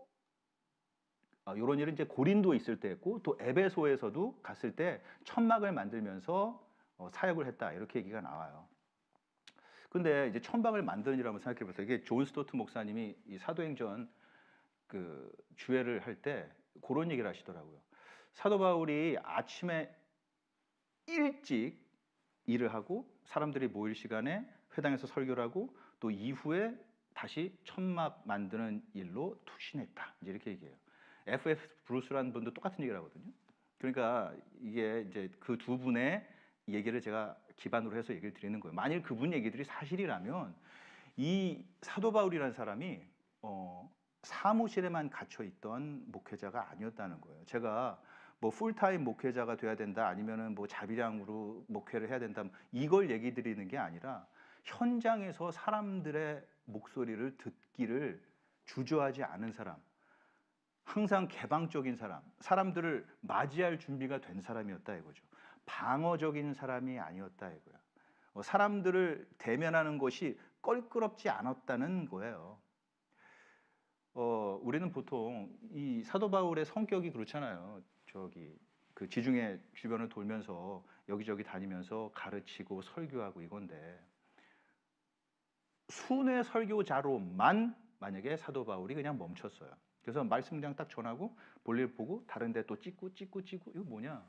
이런 일은 이제 고린도에 있을 때 했고 또 에베소에서도 갔을 때 천막을 만들면서 사역을 했다 이렇게 얘기가 나와요. 근데 이제 천방을 만드는 일을 한번 생각해 보세요. 이게 존 스토트 목사님이 이 사도행전 그 주회를 할 때 그런 얘기를 하시더라고요. 사도 바울이 아침에 일찍 일을 하고 사람들이 모일 시간에 회당에서 설교를 하고 또 이후에 다시 천막 만드는 일로 투신했다. 이제 이렇게 얘기해요. F.F. 브루스라는 분도 똑같은 얘기를 하거든요. 그러니까 이게 이제 그 두 분의 얘기를 제가 기반으로 해서 얘기를 드리는 거예요. 만일 그분 얘기들이 사실이라면 이 사도 바울이라는 사람이 사무실에만 갇혀 있던 목회자가 아니었다는 거예요. 제가 뭐 풀타임 목회자가 돼야 된다 아니면은 뭐 자비량으로 목회를 해야 된다 이걸 얘기 드리는 게 아니라 현장에서 사람들의 목소리를 듣기를 주저하지 않은 사람, 항상 개방적인 사람, 사람들을 맞이할 준비가 된 사람이었다 이거죠. 방어적인 사람이 아니었다 이거야. 사람들을 대면하는 것이 껄끄럽지 않았다는 거예요. 우리는 보통 이 사도 바울의 성격이 그렇잖아요. 저기 그 지중해 주변을 돌면서 여기저기 다니면서 가르치고 설교하고 이건데 순회 설교자로만 만약에 사도 바울이 그냥 멈췄어요. 그래서 말씀 그냥 딱 전하고 볼일 보고 다른 데 또 찍고 이거 뭐냐?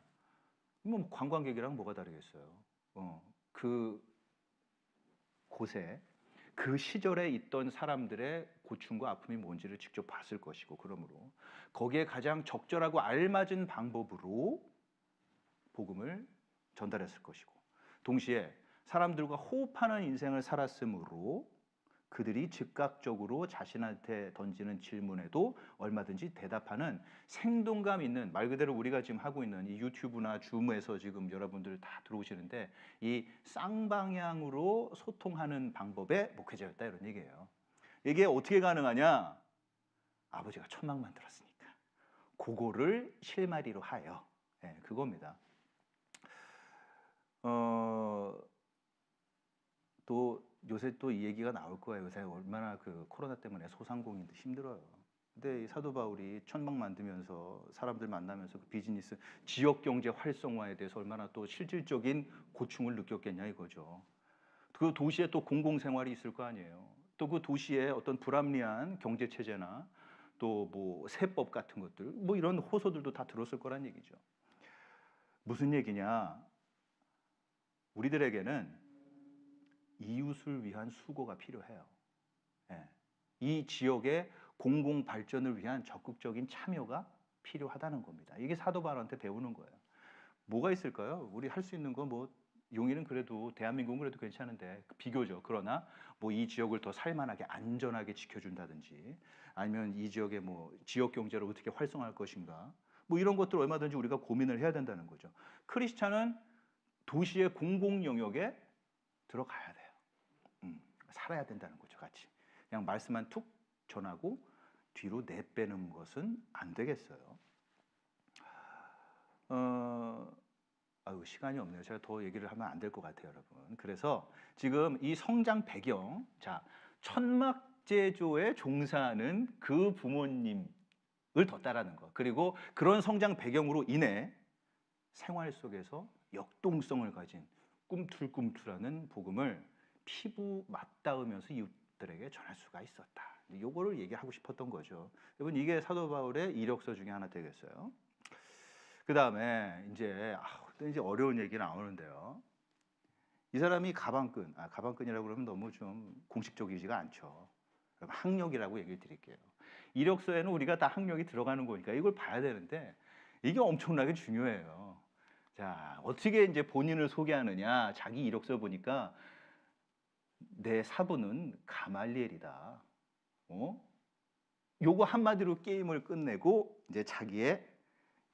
뭐 관광객이랑 뭐가 다르겠어요. 그 곳에 그 시절에 있던 사람들의 고충과 아픔이 뭔지를 직접 봤을 것이고 그러므로 거기에 가장 적절하고 알맞은 방법으로 복음을 전달했을 것이고 동시에 사람들과 호흡하는 인생을 살았으므로 그들이 즉각적으로 자신한테 던지는 질문에도 얼마든지 대답하는 생동감 있는 말 그대로 우리가 지금 하고 있는 이 유튜브나 줌에서 지금 여러분들 다 들어오시는데 이 쌍방향으로 소통하는 방법의 목회자였다 이런 얘기예요. 이게 어떻게 가능하냐? 아버지가 천막 만들었으니까 그거를 실마리로 하여 그겁니다. 또 요새 또 이 얘기가 나올 거예요. 요새 얼마나 그 코로나 때문에 소상공인들 힘들어요. 근데 이 사도 바울이 천막 만들면서 사람들 만나면서 그 비즈니스 지역 경제 활성화에 대해서 얼마나 또 실질적인 고충을 느꼈겠냐 이거죠. 그 도시에 또 공공생활이 있을 거 아니에요. 또 그 도시에 어떤 불합리한 경제 체제나 또 뭐 세법 같은 것들 뭐 이런 호소들도 다 들었을 거란 얘기죠. 무슨 얘기냐? 우리들에게는 이웃을 위한 수고가 필요해요. 이 지역의 공공 발전을 위한 적극적인 참여가 필요하다는 겁니다. 이게 사도 바울한테 배우는 거예요. 뭐가 있을까요? 우리 할 수 있는 건 뭐 용인은 그래도 대한민국은 그래도 괜찮은데 비교죠. 그러나 뭐 이 지역을 더 살만하게 안전하게 지켜준다든지 아니면 이 지역의 뭐 지역 경제를 어떻게 활성화할 것인가 뭐 이런 것들 얼마든지 우리가 고민을 해야 된다는 거죠. 크리스찬은 도시의 공공 영역에 들어가야 돼요. 살아야 된다는 거죠, 같이. 그냥 말씀만 툭 전하고 뒤로 내빼는 것은 안 되겠어요. 시간이 없네요. 제가 더 얘기를 하면 안 될 것 같아요, 여러분. 그래서 지금 이 성장 배경, 자, 천막 제조에 종사하는 그 부모님을 뒀다라는 거. 그리고 그런 성장 배경으로 인해 생활 속에서 역동성을 가진 꿈틀꿈틀하는 복음을 피부 맞닿으면서 이웃들에게 전할 수가 있었다. 요거를 얘기하고 싶었던 거죠. 여러분 이게 사도 바울의 이력서 중에 하나 되겠어요. 그 다음에 이제 어려운 얘기 나오는데요. 이 사람이 가방끈이라고 그러면 너무 좀 공식적이지가 않죠. 학력이라고 얘기를 드릴게요. 이력서에는 우리가 다 학력이 들어가는 거니까 이걸 봐야 되는데 이게 엄청나게 중요해요. 자, 어떻게 이제 본인을 소개하느냐? 자기 이력서 보니까 내 사부는 가말리엘이다. 요거 한마디로 게임을 끝내고 이제 자기의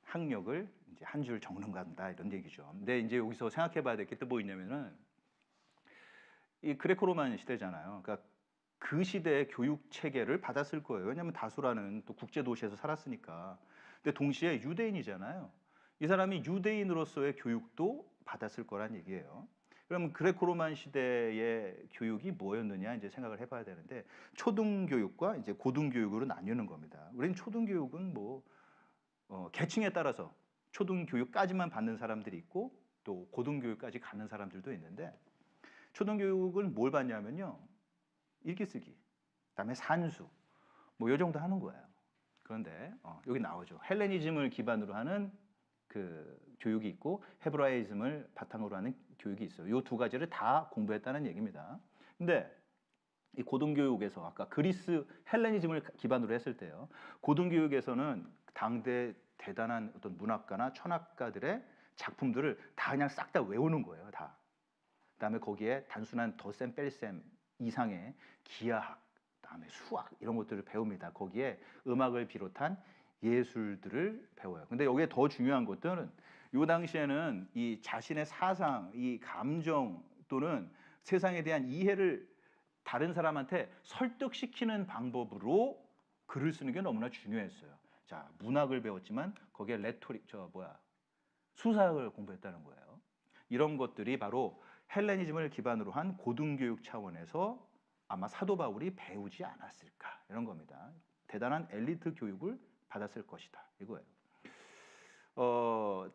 학력을 이제 한 줄 적는 간다 이런 얘기죠. 근데 이제 여기서 생각해봐야 될 게 또 뭐 있냐면은 이 그레코로만 시대잖아요. 그러니까 그 시대의 교육 체계를 받았을 거예요. 왜냐하면 다수라는 또 국제 도시에서 살았으니까. 근데 동시에 유대인이잖아요. 이 사람이 유대인으로서의 교육도 받았을 거란 얘기예요. 그럼 그레코로만 시대의 교육이 뭐였느냐 이제 생각을 해봐야 되는데 초등교육과 이제 고등교육으로 나뉘는 겁니다. 우리는 초등교육은 뭐 계층에 따라서 초등교육까지만 받는 사람들이 있고 또 고등교육까지 가는 사람들도 있는데 초등교육은 뭘 받냐면요. 읽기 쓰기, 그다음에 산수, 뭐 요 정도 하는 거예요. 그런데 여기 나오죠. 헬레니즘을 기반으로 하는 그 교육이 있고 헤브라이즘을 바탕으로 하는 교육이 있어요. 요 두 가지를 다 공부했다는 얘기입니다. 근데 이 고등교육에서 아까 그리스 헬레니즘을 기반으로 했을 때요. 고등교육에서는 당대 대단한 어떤 문학가나 천학가들의 작품들을 다 그냥 싹 다 외우는 거예요. 다. 그다음에 거기에 단순한 덧셈 뺄셈 이상의 기하학, 그다음에 수학 이런 것들을 배웁니다. 거기에 음악을 비롯한 예술들을 배워요. 근데 여기에 더 중요한 것들은 이 당시에는 이 자신의 사상, 이 감정 또는 세상에 대한 이해를 다른 사람한테 설득시키는 방법으로 글을 쓰는 게 너무나 중요했어요. 자, 문학을 배웠지만 거기에 레토릭 수사학을 공부했다는 거예요. 이런 것들이 바로 헬레니즘을 기반으로 한 고등교육 차원에서 아마 사도 바울이 배우지 않았을까 이런 겁니다. 대단한 엘리트 교육을 받았을 것이다 이거예요.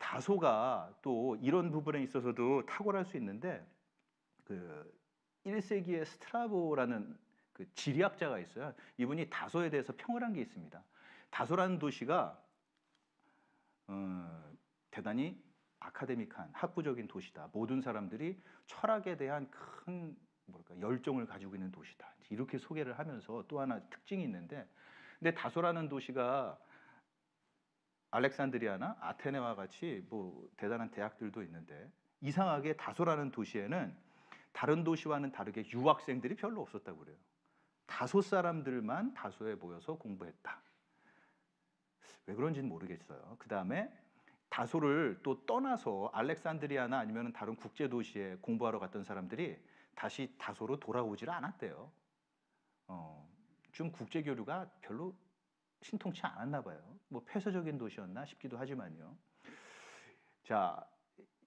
다소가 또 이런 부분에 있어서도 탁월할 수 있는데 그 1세기의 스트라보라는 그 지리학자가 있어요. 이분이 다소에 대해서 평을 한 게 있습니다. 다소라는 도시가 대단히 아카데믹한 학구적인 도시다. 모든 사람들이 철학에 대한 큰 열정을 가지고 있는 도시다. 이렇게 소개를 하면서 또 하나 특징이 있는데, 근데 다소라는 도시가 알렉산드리아나 아테네와 같이 뭐 대단한 대학들도 있는데 이상하게 다소라는 도시에는 다른 도시와는 다르게 유학생들이 별로 없었다고 그래요. 다소 사람들만 다소에 모여서 공부했다. 왜 그런지는 모르겠어요. 그 다음에 다소를 또 떠나서 알렉산드리아나 아니면 다른 국제 도시에 공부하러 갔던 사람들이 다시 다소로 돌아오질 않았대요. 좀 국제 교류가 별로 신통치 않았나 봐요. 뭐 폐쇄적인 도시였나 싶기도 하지만요. 자,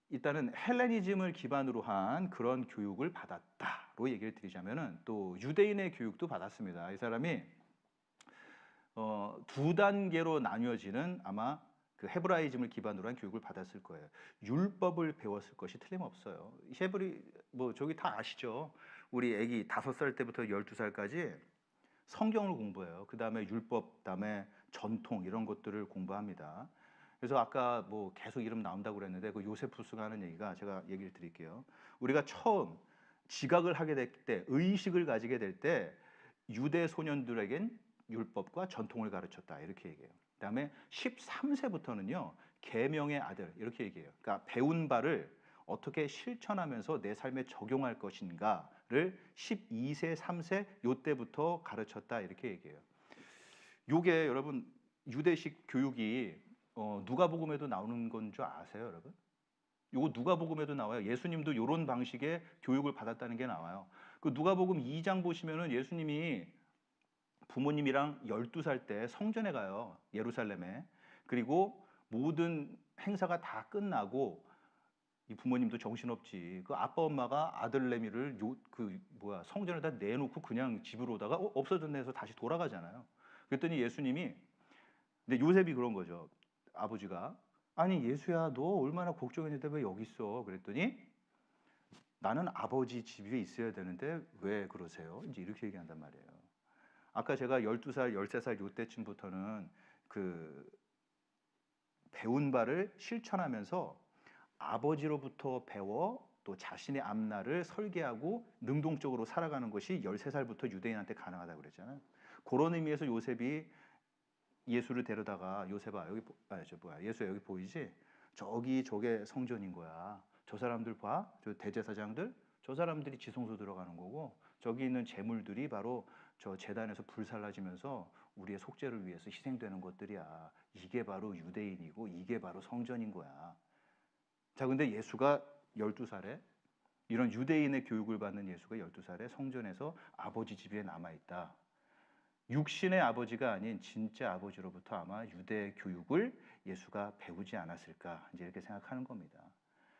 일단은 헬레니즘을 기반으로 한 그런 교육을 받았다로 얘기를 드리자면은 또 유대인의 교육도 받았습니다. 이 사람이 두 단계로 나뉘어지는 아마 그 헤브라이즘을 기반으로 한 교육을 받았을 거예요. 율법을 배웠을 것이 틀림없어요. 헤브리 뭐 저기 다 아시죠? 우리 아기 5살 때부터 12살까지 성경을 공부해요. 그 다음에 율법, 그다음에 전통 이런 것들을 공부합니다. 그래서 아까 뭐 계속 이름 나온다고 그랬는데 그 요세푸스가 하는 얘기가 제가 얘기를 드릴게요. 우리가 처음 지각을 하게 될 때, 의식을 가지게 될 때 유대 소년들에겐 율법과 전통을 가르쳤다 이렇게 얘기해요. 그다음에 13세부터는요 계명의 아들 이렇게 얘기해요. 그러니까 배운 바를 어떻게 실천하면서 내 삶에 적용할 것인가를 12세, 3세 요때부터 가르쳤다 이렇게 얘기해요. 요게 여러분 유대식 교육이 누가복음에도 나오는 건 줄 아세요, 여러분? 요거 누가복음에도 나와요. 예수님도 요런 방식의 교육을 받았다는 게 나와요. 그 누가복음 2장 보시면은 예수님이 부모님이랑 12살 때 성전에 가요. 예루살렘에. 그리고 모든 행사가 다 끝나고 이 부모님도 정신없지. 그 아빠 엄마가 아들 내미를 성전에다 내놓고 그냥 집으로 오다가 없어졌네 해서 다시 돌아가잖아요. 그랬더니 예수님이 근데 요셉이 그런 거죠. 아버지가 아니 예수야 너 얼마나 걱정했는데 왜 여기 있어? 그랬더니 나는 아버지 집에 있어야 되는데 왜 그러세요? 이제 이렇게 얘기한단 말이에요. 아까 제가 12살, 13살 요때쯤부터는 그 배운 바를 실천하면서 아버지로부터 배워 또 자신의 앞날을 설계하고 능동적으로 살아가는 것이 13살부터 유대인한테 가능하다고 그랬잖아요. 그런 의미에서 요셉이 예수를 데려다가 요셉아 여기 예수야 여기 보이지? 저게 성전인 거야. 저 사람들 봐. 저 대제사장들 저 사람들이 지성소 들어가는 거고 저기 있는 제물들이 바로 저 제단에서 불살라지면서 우리의 속죄를 위해서 희생되는 것들이야. 이게 바로 유대인이고 이게 바로 성전인 거야. 자, 근데 예수가 12살에 이런 유대인의 교육을 받는 예수가 12살에 성전에서 아버지 집에 남아있다. 육신의 아버지가 아닌 진짜 아버지로부터 아마 유대 교육을 예수가 배우지 않았을까 이제 이렇게 생각하는 겁니다.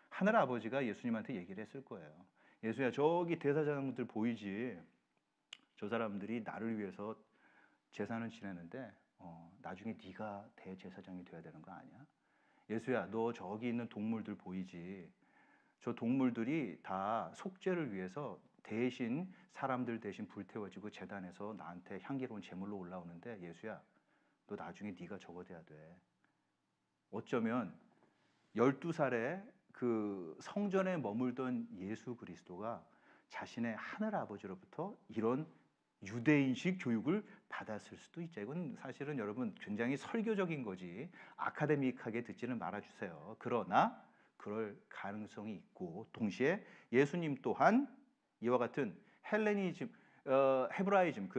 하늘 아버지가 예수님한테 얘기를 했을 거예요. 예수야 저기 대사장들 보이지? 저 사람들이 나를 위해서 제사는 지내는데 나중에 네가 대제사장이 돼야 되는 거 아니야? 예수야 너 저기 있는 동물들 보이지? 저 동물들이 다 속죄를 위해서 대신 사람들 대신 불태워지고 제단에서 나한테 향기로운 제물로 올라오는데 예수야, 너 나중에 네가 저거 돼야 돼. 어쩌면 12살에 그 성전에 머물던 예수 그리스도가 자신의 하늘 아버지로부터 이런 유대인식 교육을 받았을 수도 있죠. 이건 사실은 여러분 굉장히 설교적인 거지 아카데믹하게 듣지는 말아주세요. 그러나 그럴 가능성이 있고 동시에 예수님 또한 이와 같은 헬레니즘, 헤브라이즘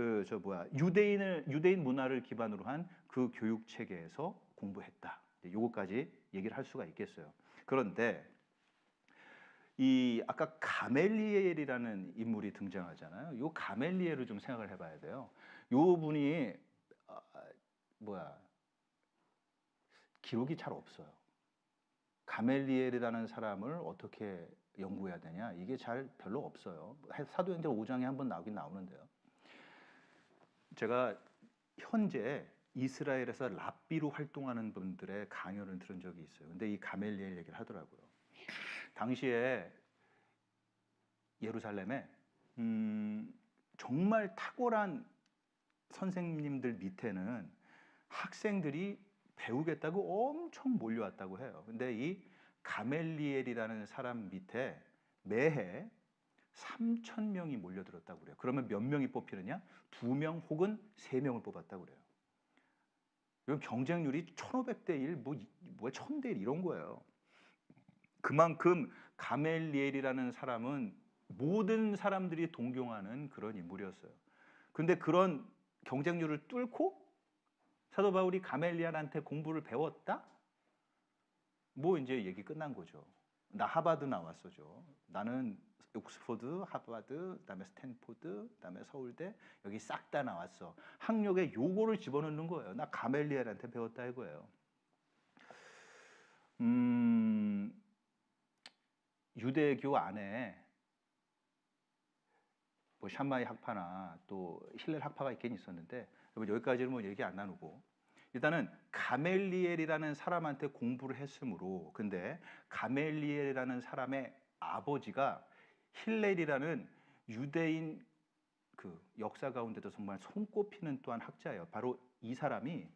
유대인 문화를 기반으로 한 그 교육 체계에서 공부했다. 요거까지 얘기를 할 수가 있겠어요. 그런데 이 아까 가멜리엘이라는 인물이 등장하잖아요. 요 가멜리엘을 좀 생각을 해봐야 돼요. 요 분이 기록이 잘 없어요. 가멜리엘이라는 사람을 어떻게 연구해야 되냐? 이게 잘 별로 없어요. 사도행전 5장에 한번 나오긴 나오는데요. 제가 현재 이스라엘에서 랍비로 활동하는 분들의 강연을 들은 적이 있어요. 근데 이 가멜리엘 얘기를 하더라고요. 당시에 예루살렘에 정말 탁월한 선생님들 밑에는 학생들이 배우겠다고 엄청 몰려왔다고 해요. 근데 이 가멜리엘이라는 사람 밑에 매해 3,000명이 몰려들었다고 그래요. 그러면 몇 명이 뽑히느냐? 2명 혹은 3명을 뽑았다고 그래요. 이건 경쟁률이 1,500대 1, 뭐 1,000대 1 이런 거예요. 그만큼 가멜리엘이라는 사람은 모든 사람들이 동경하는 그런 인물이었어요. 근데 그런 경쟁률을 뚫고 사도 바울이 가멜리엘한테 공부를 배웠다? 뭐 이제 얘기 끝난 거죠. 나 하버드 나왔어죠. 나는 옥스퍼드, 하버드, 그다음에 스탠포드, 그다음에 서울대 여기 싹 다 나왔어. 학력에 요거를 집어넣는 거예요. 나 가멜리엘한테 배웠다 이거예요. 유대교 안에 뭐 샴마이 학파나 또 힐렐 학파가 있긴 있었는데 여기까지는 뭐 얘기 안 나누고 일단은 가멜리엘이라는 사람한테 공부를 했으므로 근데 가멜리엘이라는 사람의 아버지가 힐렐이라는 유대인 그 역사 가운데도 정말 손꼽히는 또한 학자예요. 바로 이 사람이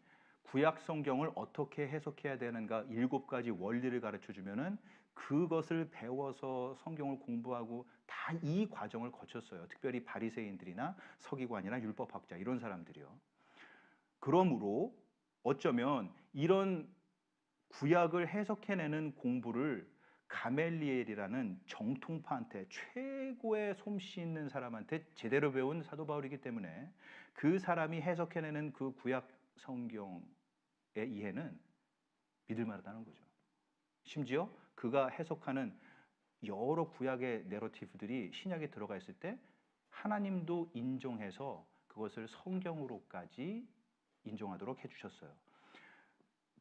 구약 성경을 어떻게 해석해야 되는가 7가지 원리를 가르쳐 주면은 그것을 배워서 성경을 공부하고 다 이 과정을 거쳤어요. 특별히 바리새인들이나 서기관이나 율법학자 이런 사람들이요. 그러므로 어쩌면 이런 구약을 해석해내는 공부를 가멜리엘이라는 정통파한테 최고의 솜씨 있는 사람한테 제대로 배운 사도 바울이기 때문에 그 사람이 해석해내는 그 구약 성경의 이해는 믿을 만하다는 거죠. 심지어 그가 해석하는 여러 구약의 내러티브들이 신약에 들어가 있을 때 하나님도 인정해서 그것을 성경으로까지 인정하도록 해주셨어요.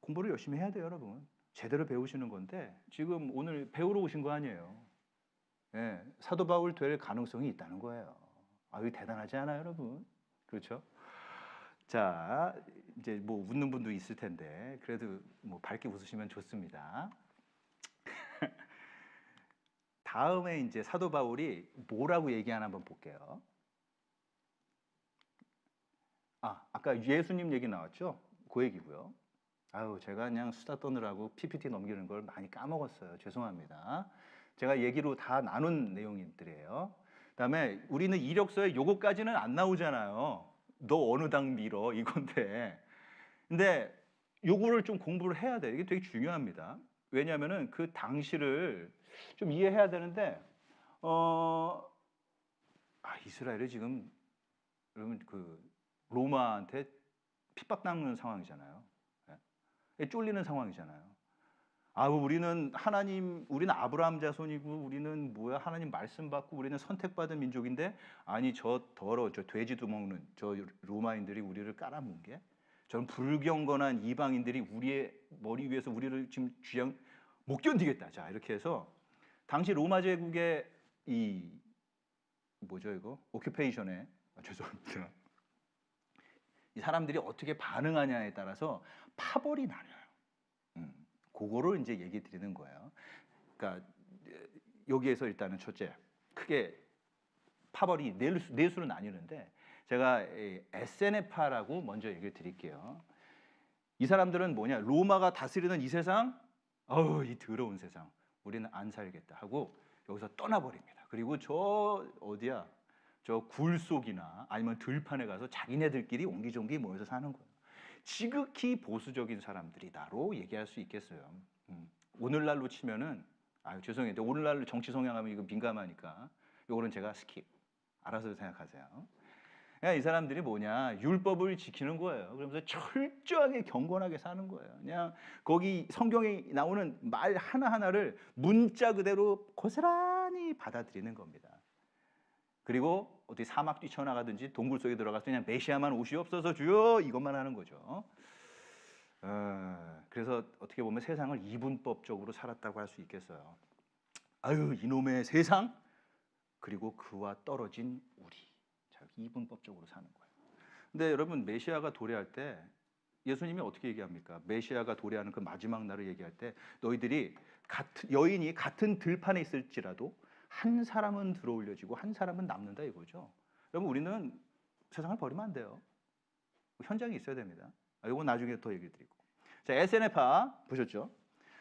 공부를 열심히 해야 돼요, 여러분. 제대로 배우시는 건데 지금 오늘 배우러 오신 거 아니에요. 예, 사도 바울 될 가능성이 있다는 거예요. 아유 대단하지 않아요, 여러분? 그렇죠? 자, 이제 뭐 웃는 분도 있을 텐데 그래도 뭐 밝게 웃으시면 좋습니다. 다음에 이제 사도 바울이 뭐라고 얘기하나 한번 볼게요. 아까 예수님 얘기 나왔죠? 그 얘기고요. 아유, 제가 그냥 수다 떠느라고 PPT 넘기는 걸 많이 까먹었어요. 죄송합니다. 제가 얘기로 다 나눈 내용들이에요. 그다음에 우리는 이력서에 요거까지는 안 나오잖아요. 너 어느 당 밀어 이건데. 근데 요거를 좀 공부를 해야 돼. 이게 되게 중요합니다. 왜냐하면은 그 당시를 좀 이해해야 되는데, 이스라엘이 지금 여러분 그 로마한테 핍박당하는 상황이잖아요. 쫄리는 상황이잖아요. 우리는 아브라함 자손이고 우리는 하나님 말씀 받고 우리는 선택받은 민족인데 저 돼지도 먹는 저 로마인들이 우리를 깔아뭉개? 저는 불경건한 이방인들이 우리의 머리 위에서 우리를 지금 못 견디겠다. 자, 이렇게 해서 당시 로마 제국의 오큐페이션에 죄송합니다. 이 사람들이 어떻게 반응하냐에 따라서 파벌이 나뉘어요. 그거를 이제 얘기 드리는 거예요. 그러니까 여기에서 일단은 첫째, 크게 파벌이 네 수로 나뉘는데 제가 에세네파라고 먼저 얘기를 드릴게요. 이 사람들은 뭐냐? 로마가 다스리는 이 세상, 이 더러운 세상, 우리는 안 살겠다 하고 여기서 떠나버립니다. 그리고 저 어디야? 저 굴 속이나 아니면 들판에 가서 자기네들끼리 옹기종기 모여서 사는 거예요. 지극히 보수적인 사람들이다로 얘기할 수 있겠어요. 오늘날로 치면은 죄송해요. 오늘날로 정치 성향하면 이거 민감하니까 요거는 제가 스킵. 알아서 생각하세요. 그냥 이 사람들이 뭐냐? 율법을 지키는 거예요. 그러면서 철저하게 경건하게 사는 거예요. 그냥 거기 성경에 나오는 말 하나하나를 문자 그대로 고스란히 받아들이는 겁니다. 그리고 어디 사막 뛰쳐나가든지 동굴 속에 들어가서 그냥 메시아만 오시옵소서 주여 이것만 하는 거죠. 그래서 어떻게 보면 세상을 이분법적으로 살았다고 할 수 있겠어요. 아유 이놈의 세상 그리고 그와 떨어진 우리 자, 이분법적으로 사는 거예요. 근데 여러분 메시아가 도래할 때 예수님이 어떻게 얘기합니까? 메시아가 도래하는 그 마지막 날을 얘기할 때 너희들이 여인이 같은 들판에 있을지라도 한 사람은 들어올려지고 한 사람은 남는다 이거죠. 여러분 우리는 세상을 버리면 안 돼요. 현장에 있어야 됩니다. 이건 나중에 더 얘기 드리고. 자, 에세네파 보셨죠?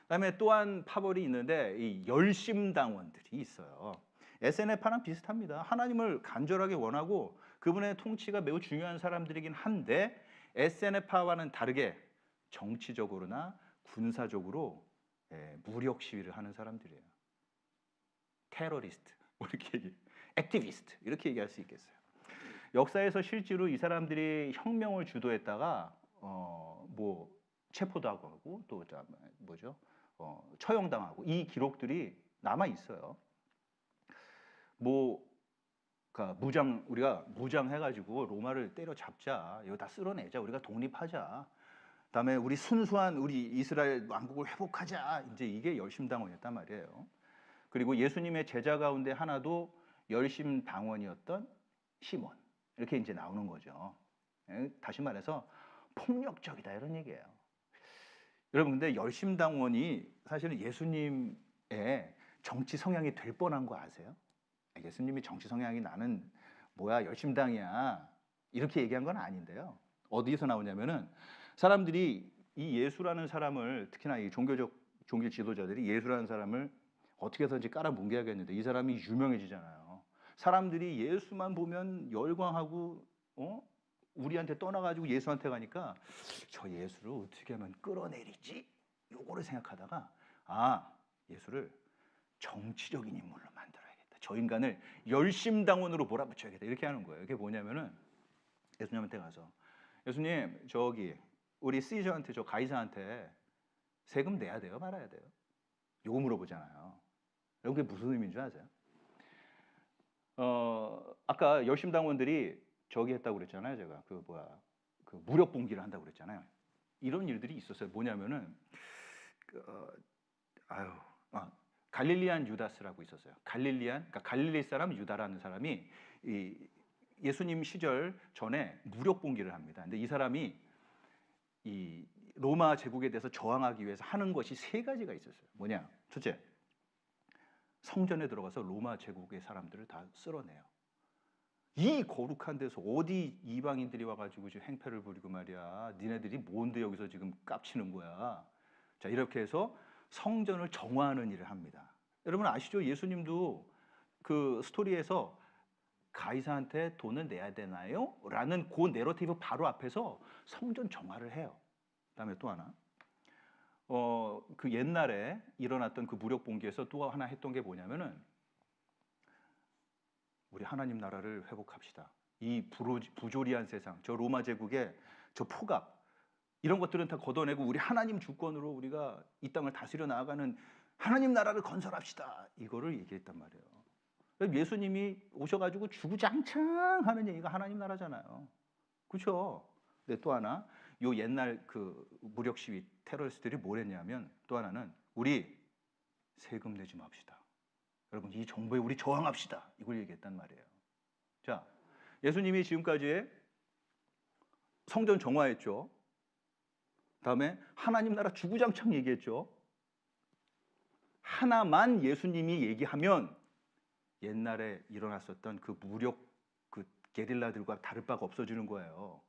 그다음에 또한 파벌이 있는데 이 열심당원들이 있어요. 에세네파랑 비슷합니다. 하나님을 간절하게 원하고 그분의 통치가 매우 중요한 사람들이긴 한데 에세네파와는 다르게 정치적으로나 군사적으로 무력 시위를 하는 사람들이에요. 테러리스트, 이렇게 액티비스트 이렇게 얘기할 수 있겠어요. 역사에서 실제로 이 사람들이 혁명을 주도했다가 뭐 체포도 하고 또 뭐죠? 처형당하고 이 기록들이 남아 있어요. 그러니까 우리가 무장해가지고 로마를 때려잡자, 이거 다 쓸어내자, 우리가 독립하자. 그다음에 우리 순수한 우리 이스라엘 왕국을 회복하자. 이제 이게 열심당원이었단 말이에요. 그리고 예수님의 제자 가운데 하나도 열심당원이었던 시몬 이렇게 이제 나오는 거죠. 다시 말해서 폭력적이다 이런 얘기예요. 여러분 근데 열심당원이 사실은 예수님의 정치 성향이 될 뻔한 거 아세요? 예수님이 정치 성향이 나는 뭐야 열심당이야 이렇게 얘기한 건 아닌데요. 어디서 나오냐면은 사람들이 이 예수라는 사람을 특히나 이 종교 지도자들이 예수라는 사람을 어떻게 해서든지 깔아뭉개야겠는데 이 사람이 유명해지잖아요. 사람들이 예수만 보면 열광하고 우리한테 떠나가지고 예수한테 가니까 저 예수를 어떻게 하면 끌어내리지? 요거를 생각하다가 예수를 정치적인 인물로 만들어야겠다. 저 인간을 열심당원으로 몰아붙여야겠다. 이렇게 하는 거예요. 이게 뭐냐면은 예수님한테 가서 예수님 저기 우리 시저한테 저 가이사한테 세금 내야 돼요? 말아야 돼요? 요거 물어보잖아요. 여러분 그게 무슨 의미인 줄 아세요? 아까 열심당원들이 저기 했다고 그랬잖아요. 제가 그 무력 봉기를 한다고 그랬잖아요. 이런 일들이 있었어요. 뭐냐면은 갈릴리안 유다스라고 있었어요. 그러니까 갈릴리 사람 유다라는 사람이 이 예수님 시절 전에 무력 봉기를 합니다. 근데 이 사람이 이 로마 제국에 대해서 저항하기 위해서 하는 것이 세 가지가 있었어요. 뭐냐? 첫째, 성전에 들어가서 로마 제국의 사람들을 다 쓸어내요. 이 거룩한 데서 어디 이방인들이 와가지고 지금 행패를 부리고 말이야. 니네들이 뭔데 여기서 지금 깝치는 거야. 자, 이렇게 해서 성전을 정화하는 일을 합니다. 여러분 아시죠? 예수님도 그 스토리에서 가이사한테 돈을 내야 되나요? 라는 그 내러티브 바로 앞에서 성전 정화를 해요. 그다음에 또 하나 그 옛날에 일어났던 그 무력 봉기에서 또 하나 했던 게 뭐냐면은 우리 하나님 나라를 회복합시다. 이 부조리한 세상, 저 로마 제국의 저 포갑 이런 것들은 다 걷어내고 우리 하나님 주권으로 우리가 이 땅을 다스려 나아가는 하나님 나라를 건설합시다. 이거를 얘기했단 말이에요. 예수님이 오셔가지고 주구장창 하는 얘기가 하나님 나라잖아요. 그렇죠? 근데 또 하나 요 옛날 그 무력 시위 테러리스트들이 뭘 했냐면 또 하나는 우리 세금 내지 맙시다. 여러분 이 정부에 우리 저항합시다. 이걸 얘기했단 말이에요. 자, 예수님이 지금까지 성전 정화했죠. 다음에 하나님 나라 주구장창 얘기했죠. 하나만 예수님이 얘기하면 옛날에 일어났었던 그 무력 그 게릴라들과 다를 바가 없어지는 거예요.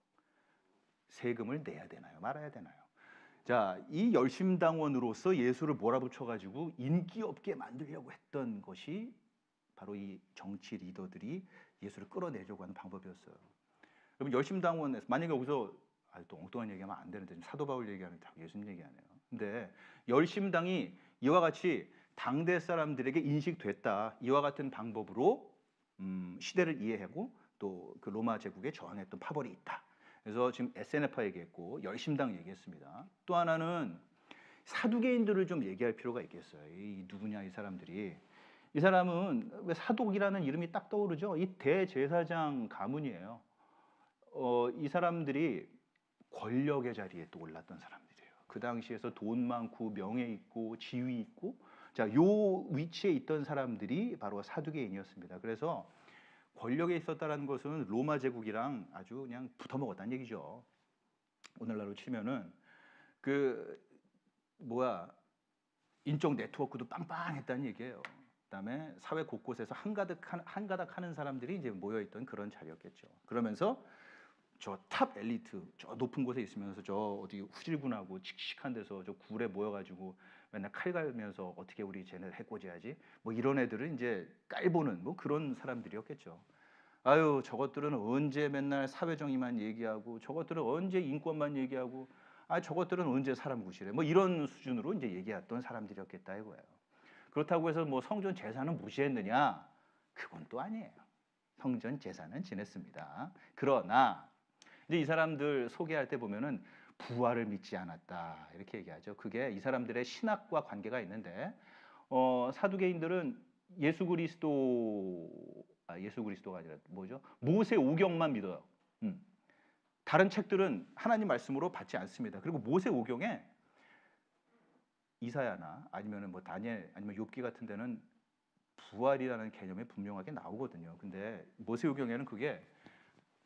세금을 내야 되나요? 말아야 되나요? 자, 이 열심당원으로서 예수를 몰아붙여가지고 인기 없게 만들려고 했던 것이 바로 이 정치 리더들이 예수를 끌어내려고 하는 방법이었어요. 여러분 열심당원에서 만약에 여기서 또 엉뚱한 얘기하면 안 되는데 사도 바울 얘기하는 다 예수님 얘기하네요. 근데 열심당이 이와 같이 당대 사람들에게 인식됐다. 이와 같은 방법으로 시대를 이해하고 또 그 로마 제국에 저항했던 파벌이 있다. 그래서 지금 SNF파 얘기했고 열심당 얘기했습니다. 또 하나는 사두개인들을 좀 얘기할 필요가 있겠어요. 이 누구냐 이 사람들이. 이 사람은 왜 사독이라는 이름이 딱 떠오르죠? 이 대제사장 가문이에요. 이 사람들이 권력의 자리에 또 올랐던 사람들이에요. 그 당시에서 돈 많고 명예 있고 지위 있고 자, 요 위치에 있던 사람들이 바로 사두개인이었습니다. 그래서 권력에 있었다라는 것은 로마 제국이랑 아주 그냥 붙어 먹었다는 얘기죠. 오늘날로 치면은 인적 네트워크도 빵빵했다는 얘기예요. 그다음에 사회 곳곳에서 한가닥 하는 사람들이 이제 모여있던 그런 자리였겠죠. 그러면서 저 탑 엘리트, 저 높은 곳에 있으면서 저 어디 후질군하고 칙칙한 데서 저 굴에 모여가지고 맨날 칼 갈면서 어떻게 우리 쟤네를 해코지하지? 뭐 이런 애들을 이제 깔보는 뭐 그런 사람들이었겠죠. 아유, 저것들은 언제 맨날 사회정의만 얘기하고 저것들은 언제 인권만 얘기하고 저것들은 언제 사람 구실해? 뭐 이런 수준으로 이제 얘기했던 사람들이었겠다 이거예요. 그렇다고 해서 뭐 성전 제사는 무시했느냐? 그건 또 아니에요. 성전 제사는 지냈습니다. 그러나 이제 이 사람들 소개할 때 보면은 부활을 믿지 않았다 이렇게 얘기하죠. 그게 이 사람들의 신학과 관계가 있는데 사두개인들은 예수 그리스도가 아니라 뭐죠? 모세 오경만 믿어요. 다른 책들은 하나님 말씀으로 받지 않습니다. 그리고 모세 오경에 이사야나 아니면은 뭐 다니엘 아니면 욥기 같은 데는 부활이라는 개념이 분명하게 나오거든요. 근데 모세 오경에는 그게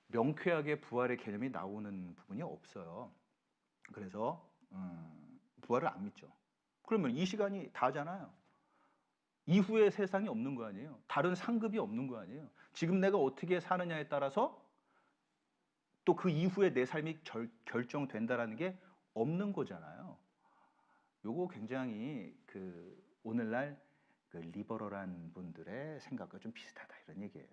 명쾌하게 부활의 개념이 나오는 부분이 없어요. 그래서 부활을 안 믿죠. 그러면 이 시간이 다잖아요. 이후의 세상이 없는 거 아니에요. 다른 상급이 없는 거 아니에요. 지금 내가 어떻게 사느냐에 따라서 또 그 이후에 내 삶이 결정된다라는 게 없는 거잖아요. 요거 굉장히 그 오늘날 그 리버럴한 분들의 생각과 좀 비슷하다 이런 얘기예요.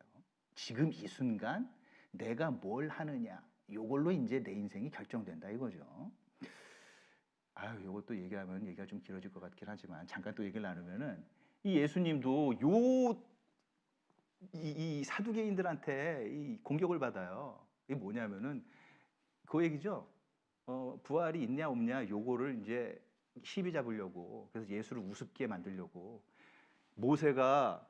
지금 이 순간 내가 뭘 하느냐 요걸로 이제 내 인생이 결정된다 이거죠. 요것도 얘기하면 얘기가 좀 길어질 것 같긴 하지만 잠깐 또 얘기를 나누면은 이 예수님도 이 사두개인들한테 이 공격을 받아요. 이게 뭐냐면은 그 얘기죠. 부활이 있냐 없냐 요거를 이제 시비 잡으려고 그래서 예수를 우습게 만들려고 모세가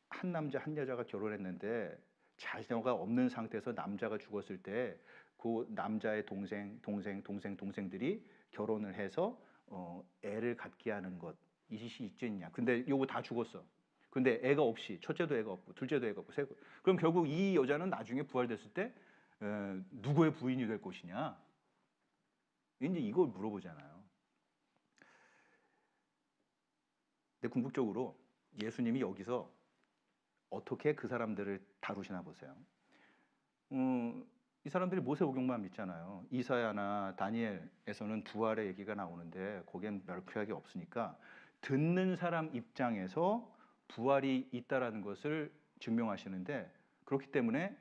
한 남자 한 여자가 결혼했는데 자녀가 없는 상태에서 남자가 죽었을 때 그 남자의 동생들이 결혼을 해서 애를 갖게 하는 것 이것이 있겠냐. 근데 요거 다 죽었어. 근데 애가 없이 첫째도 애가 없고 둘째도 애가 없고 그럼 결국 이 여자는 나중에 부활됐을 때 누구의 부인이 될 것이냐. 이제 이걸 물어보잖아요. 근데 궁극적으로 예수님이 여기서 어떻게 그 사람들을 다루시나 보세요. 이 사람들이 모세오경만 믿잖아요. 이사야나 다니엘에서는 부활의 얘기가 나오는데 거기엔 명쾌하게 없으니까 듣는 사람 입장에서 부활이 있다라는 것을 증명하시는데 그렇기 때문에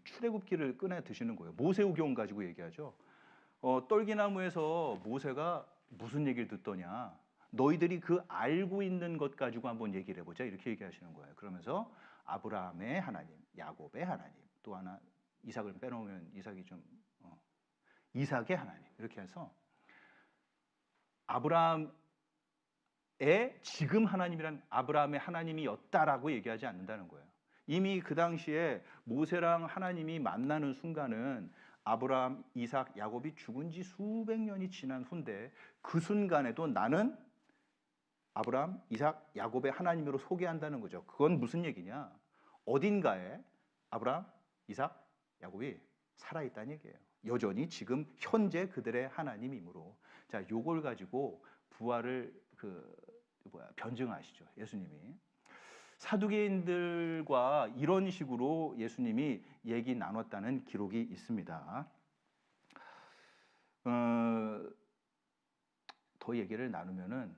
출애굽기를 꺼내 드시는 거예요. 모세오경 가지고 얘기하죠. 떨기나무에서 모세가 무슨 얘기를 듣더냐. 너희들이 그 알고 있는 것 가지고 한번 얘기를 해보자 이렇게 얘기하시는 거예요. 그러면서 아브라함의 하나님, 야곱의 하나님, 또 하나 이삭을 빼놓으면 이삭이 좀 이삭의 하나님 이렇게 해서 아브라함의 지금 하나님이란 아브라함의 하나님이었다라고 얘기하지 않는다는 거예요. 이미 그 당시에 모세랑 하나님이 만나는 순간은 아브라함, 이삭, 야곱이 죽은 지 수백 년이 지난 후인데 그 순간에도 나는 아브라함, 이삭, 야곱의 하나님으로 소개한다는 거죠. 그건 무슨 얘기냐? 어딘가에 아브라함, 이삭, 야곱이 살아있다는 얘기예요. 여전히 지금 현재 그들의 하나님이므로 자, 요걸 가지고 부활을 변증하시죠. 예수님이. 사두개인들과 이런 식으로 예수님이 얘기 나눴다는 기록이 있습니다. 더 얘기를 나누면은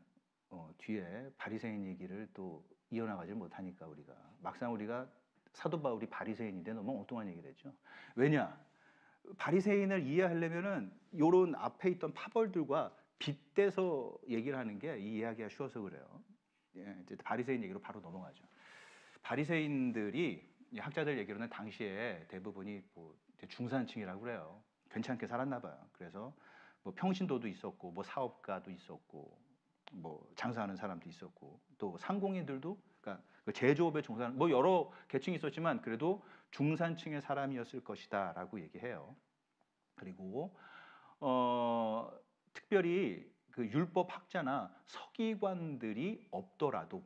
뒤에 바리새인 얘기를 또 이어나가지 못하니까 우리가 막상 우리가 사도 바울이 바리새인인데 너무 엉뚱한 얘기를 했죠. 왜냐? 바리새인을 이해하려면은 요런 앞에 있던 파벌들과 빗대서 얘기를 하는 게 이해하기가 쉬워서 그래요. 예, 이제 바리새인 얘기로 바로 넘어가죠. 바리새인들이 학자들 얘기로는 당시에 대부분이 뭐 중산층이라고 그래요. 괜찮게 살았나 봐요. 그래서 뭐 평신도도 있었고, 뭐 사업가도 있었고, 뭐 장사하는 사람도 있었고, 또 상공인들도, 그러니까 그 제조업에 종사하는 뭐 여러 계층이 있었지만 그래도 중산층의 사람이었을 것이다라고 얘기해요. 그리고 특별히 그 율법 학자나 서기관들이 없더라도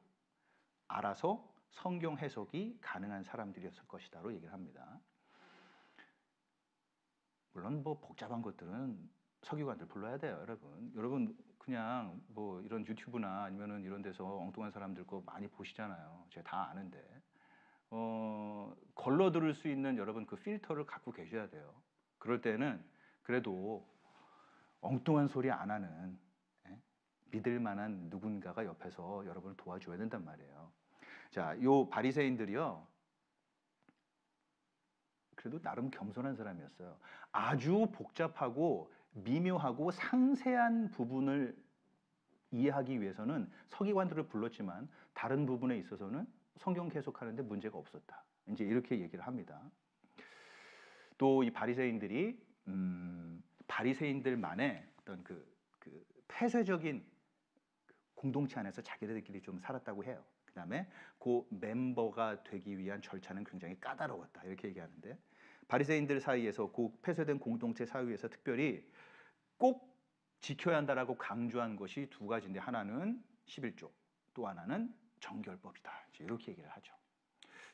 알아서 성경 해석이 가능한 사람들이었을 것이다로 얘기를 합니다. 물론 뭐 복잡한 것들은 서기관들 불러야 돼요, 여러분. 여러분 그냥 뭐 이런 유튜브나 아니면은 이런 데서 엉뚱한 사람들 거 많이 보시잖아요. 제가 다 아는데 걸러 들을 수 있는 여러분 그 필터를 갖고 계셔야 돼요. 그럴 때는 그래도 엉뚱한 소리 안 하는 믿을 만한 누군가가 옆에서 여러분을 도와줘야 된단 말이에요. 자, 요 바리새인들이요. 그래도 나름 겸손한 사람이었어요. 아주 복잡하고 미묘하고 상세한 부분을 이해하기 위해서는 서기관들을 불렀지만 다른 부분에 있어서는 성경 해석하는데 문제가 없었다. 이제 이렇게 얘기를 합니다. 또 이 바리새인들이 바리새인들만의 어떤 그 폐쇄적인 공동체 안에서 자기들끼리 좀 살았다고 해요. 그 다음에 그 멤버가 되기 위한 절차는 굉장히 까다로웠다. 이렇게 얘기하는데 바리새인들 사이에서 그 폐쇄된 공동체 사이에서 특별히 꼭 지켜야 한다라고 강조한 것이 두 가지인데 하나는 11조, 또 하나는 정결법이다. 이렇게 얘기를 하죠.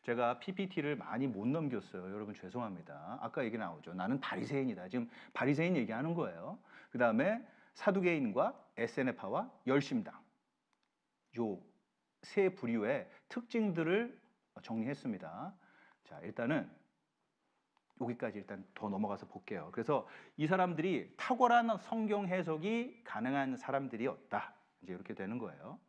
제가 PPT를 많이 못 넘겼어요. 여러분 죄송합니다. 아까 얘기 나오죠. 나는 바리새인이다. 지금 바리새인 얘기하는 거예요. 그 다음에 사두개인과 SNF파와 열심당. 요 세 부류의 특징들을 정리했습니다. 자, 일단은 여기까지 일단 더 넘어가서 볼게요. 그래서 이 사람들이 탁월한 성경 해석이 가능한 사람들이었다. 이제 이렇게 되는 거예요.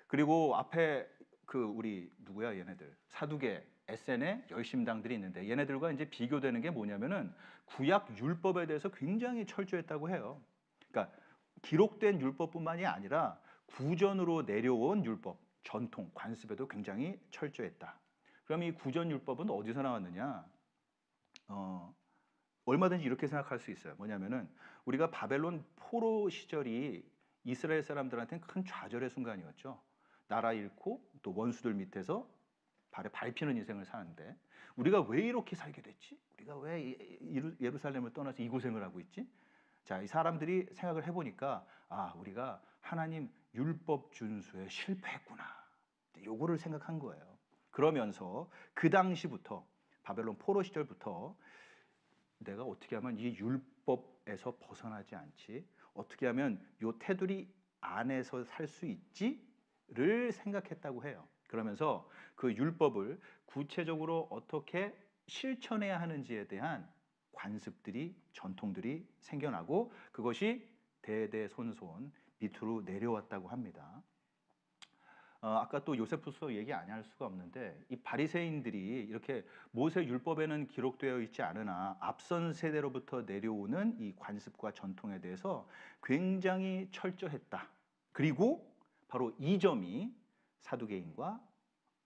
그리고 앞에 그 우리 누구야 얘네들 사두개 SN의 열심당들이 있는데 얘네들과 이제 비교되는 게 뭐냐면은 구약 율법에 대해서 굉장히 철저했다고 해요. 그러니까 기록된 율법뿐만이 아니라 구전으로 내려온 율법, 전통, 관습에도 굉장히 철저했다. 그럼 이 구전 율법은 어디서 나왔느냐? 얼마든지 이렇게 생각할 수 있어요. 뭐냐면은 우리가 바벨론 포로 시절이 이스라엘 사람들한테는 큰 좌절의 순간이었죠. 나라 잃고 또 원수들 밑에서 발에 밟히는 인생을 사는데 우리가 왜 이렇게 살게 됐지? 우리가 왜 예루살렘을 떠나서 이 고생을 하고 있지? 자, 이 사람들이 생각을 해보니까 우리가 하나님 율법 준수에 실패했구나. 요거를 생각한 거예요. 그러면서 그 당시부터 바벨론 포로 시절부터 내가 어떻게 하면 이 율법에서 벗어나지 않지? 어떻게 하면 요 테두리 안에서 살 수 있지?를 생각했다고 해요. 그러면서 그 율법을 구체적으로 어떻게 실천해야 하는지에 대한 관습들이 전통들이 생겨나고 그것이 대대손손 밑으로 내려왔다고 합니다. 아까 또 요세푸스 얘기 안 할 수가 없는데 이 바리새인들이 이렇게 모세 율법에는 기록되어 있지 않으나 앞선 세대로부터 내려오는 이 관습과 전통에 대해서 굉장히 철저했다. 그리고 바로 이 점이 사두개인과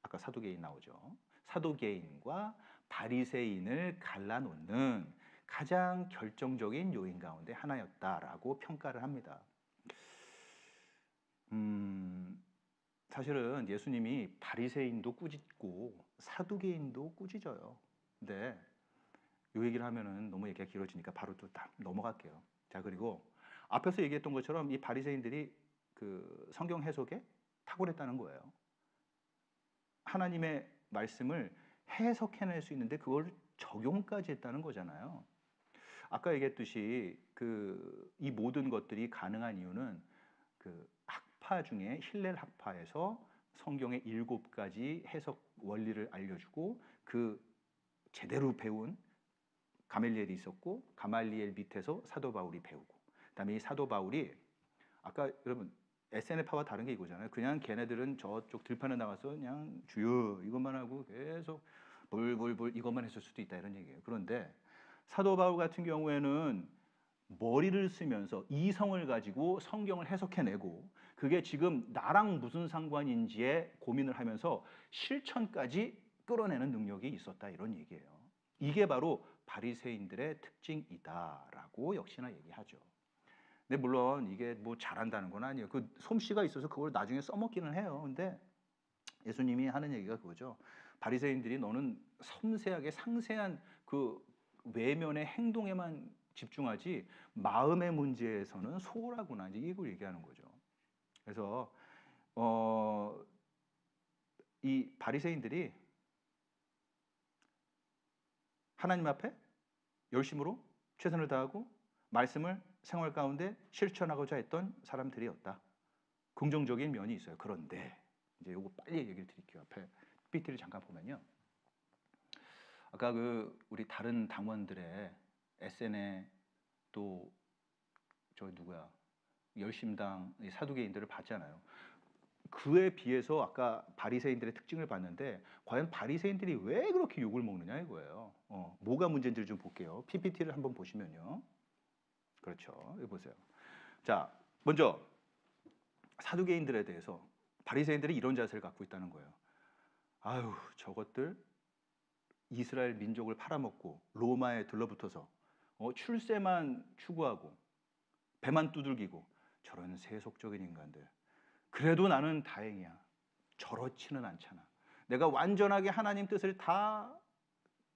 아까 사두개인 나오죠. 사두개인과 바리새인을 갈라놓는 가장 결정적인 요인 가운데 하나였다라고 평가를 합니다. 사실은 예수님이 바리새인도 꾸짖고 사두개인도 꾸짖어요. 근데 이 얘기를 하면은 너무 얘기가 길어지니까 바로 또 딱 넘어갈게요. 자, 그리고 앞에서 얘기했던 것처럼 이 바리새인들이 그 성경 해석에 탁월했다는 거예요. 하나님의 말씀을 해석해낼 수 있는데 그걸 적용까지 했다는 거잖아요. 아까 얘기했듯이 이 모든 것들이 가능한 이유는 그 학파 중에 힐렐 학파에서 성경의 7가지 해석 원리를 알려주고 그 제대로 배운 가말리엘이 있었고 가말리엘 밑에서 사도 바울이 배우고 그다음에 이 사도 바울이 아까 여러분 SNF와 다른 게 이거잖아요. 그냥 걔네들은 저쪽 들판에 나가서 그냥 주여 이것만 하고 계속 불불불 이것만 했을 수도 있다 이런 얘기예요. 그런데 사도 바울 같은 경우에는 머리를 쓰면서 이성을 가지고 성경을 해석해내고 그게 지금 나랑 무슨 상관인지에 고민을 하면서 실천까지 끌어내는 능력이 있었다 이런 얘기예요. 이게 바로 바리새인들의 특징이다라고 역시나 얘기하죠. 근데 물론 이게 뭐 잘한다는 건 아니에요. 그 솜씨가 있어서 그걸 나중에 써먹기는 해요. 근데 예수님이 하는 얘기가 그거죠. 바리새인들이 너는 섬세하게 상세한 그 외면의 행동에만 집중하지 마음의 문제에서는 소홀하구나 이제 이걸 얘기하는 거죠. 그래서 이 바리새인들이 하나님 앞에 열심으로 최선을 다하고 말씀을 생활 가운데 실천하고자 했던 사람들이었다. 긍정적인 면이 있어요. 그런데 이제 요거 빨리 얘기를 드릴게요. 앞에 PPT를 잠깐 보면요. 아까 그 우리 다른 당원들의 SN에 또 저 누구야 열심당 사두개인들을 봤잖아요. 그에 비해서 아까 바리새인들의 특징을 봤는데 과연 바리새인들이 왜 그렇게 욕을 먹느냐 이거예요. 뭐가 문제인지를 좀 볼게요. PPT를 한번 보시면요. 그렇죠. 여기 보세요. 자, 먼저 사두개인들에 대해서 바리새인들이 이런 자세를 갖고 있다는 거예요. 아유, 저것들 이스라엘 민족을 팔아먹고 로마에 들러붙어서 출세만 추구하고 배만 두들기고 저런 세속적인 인간들. 그래도 나는 다행이야. 저렇지는 않잖아. 내가 완전하게 하나님 뜻을 다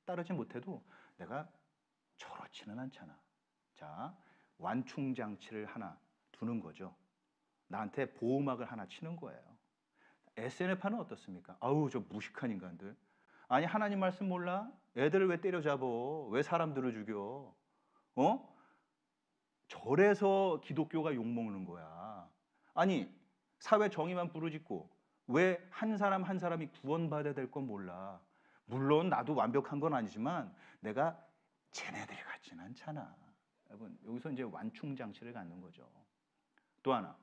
따르지 못해도 내가 저렇지는 않잖아. 자, 완충장치를 하나 두는 거죠. 나한테 보호막을 하나 치는 거예요. SNF는 어떻습니까? 아우 저 무식한 인간들. 아니 하나님 말씀 몰라? 애들을 왜 때려잡어? 왜 사람들을 죽여? 절에서 기독교가 욕먹는 거야. 아니 사회 정의만 부르짖고 왜 한 사람 한 사람이 구원받아야 될 건 몰라. 물론 나도 완벽한 건 아니지만 내가 쟤네들이 같진 않잖아. 여러분 여기서 이제 완충장치를 갖는 거죠. 또 하나.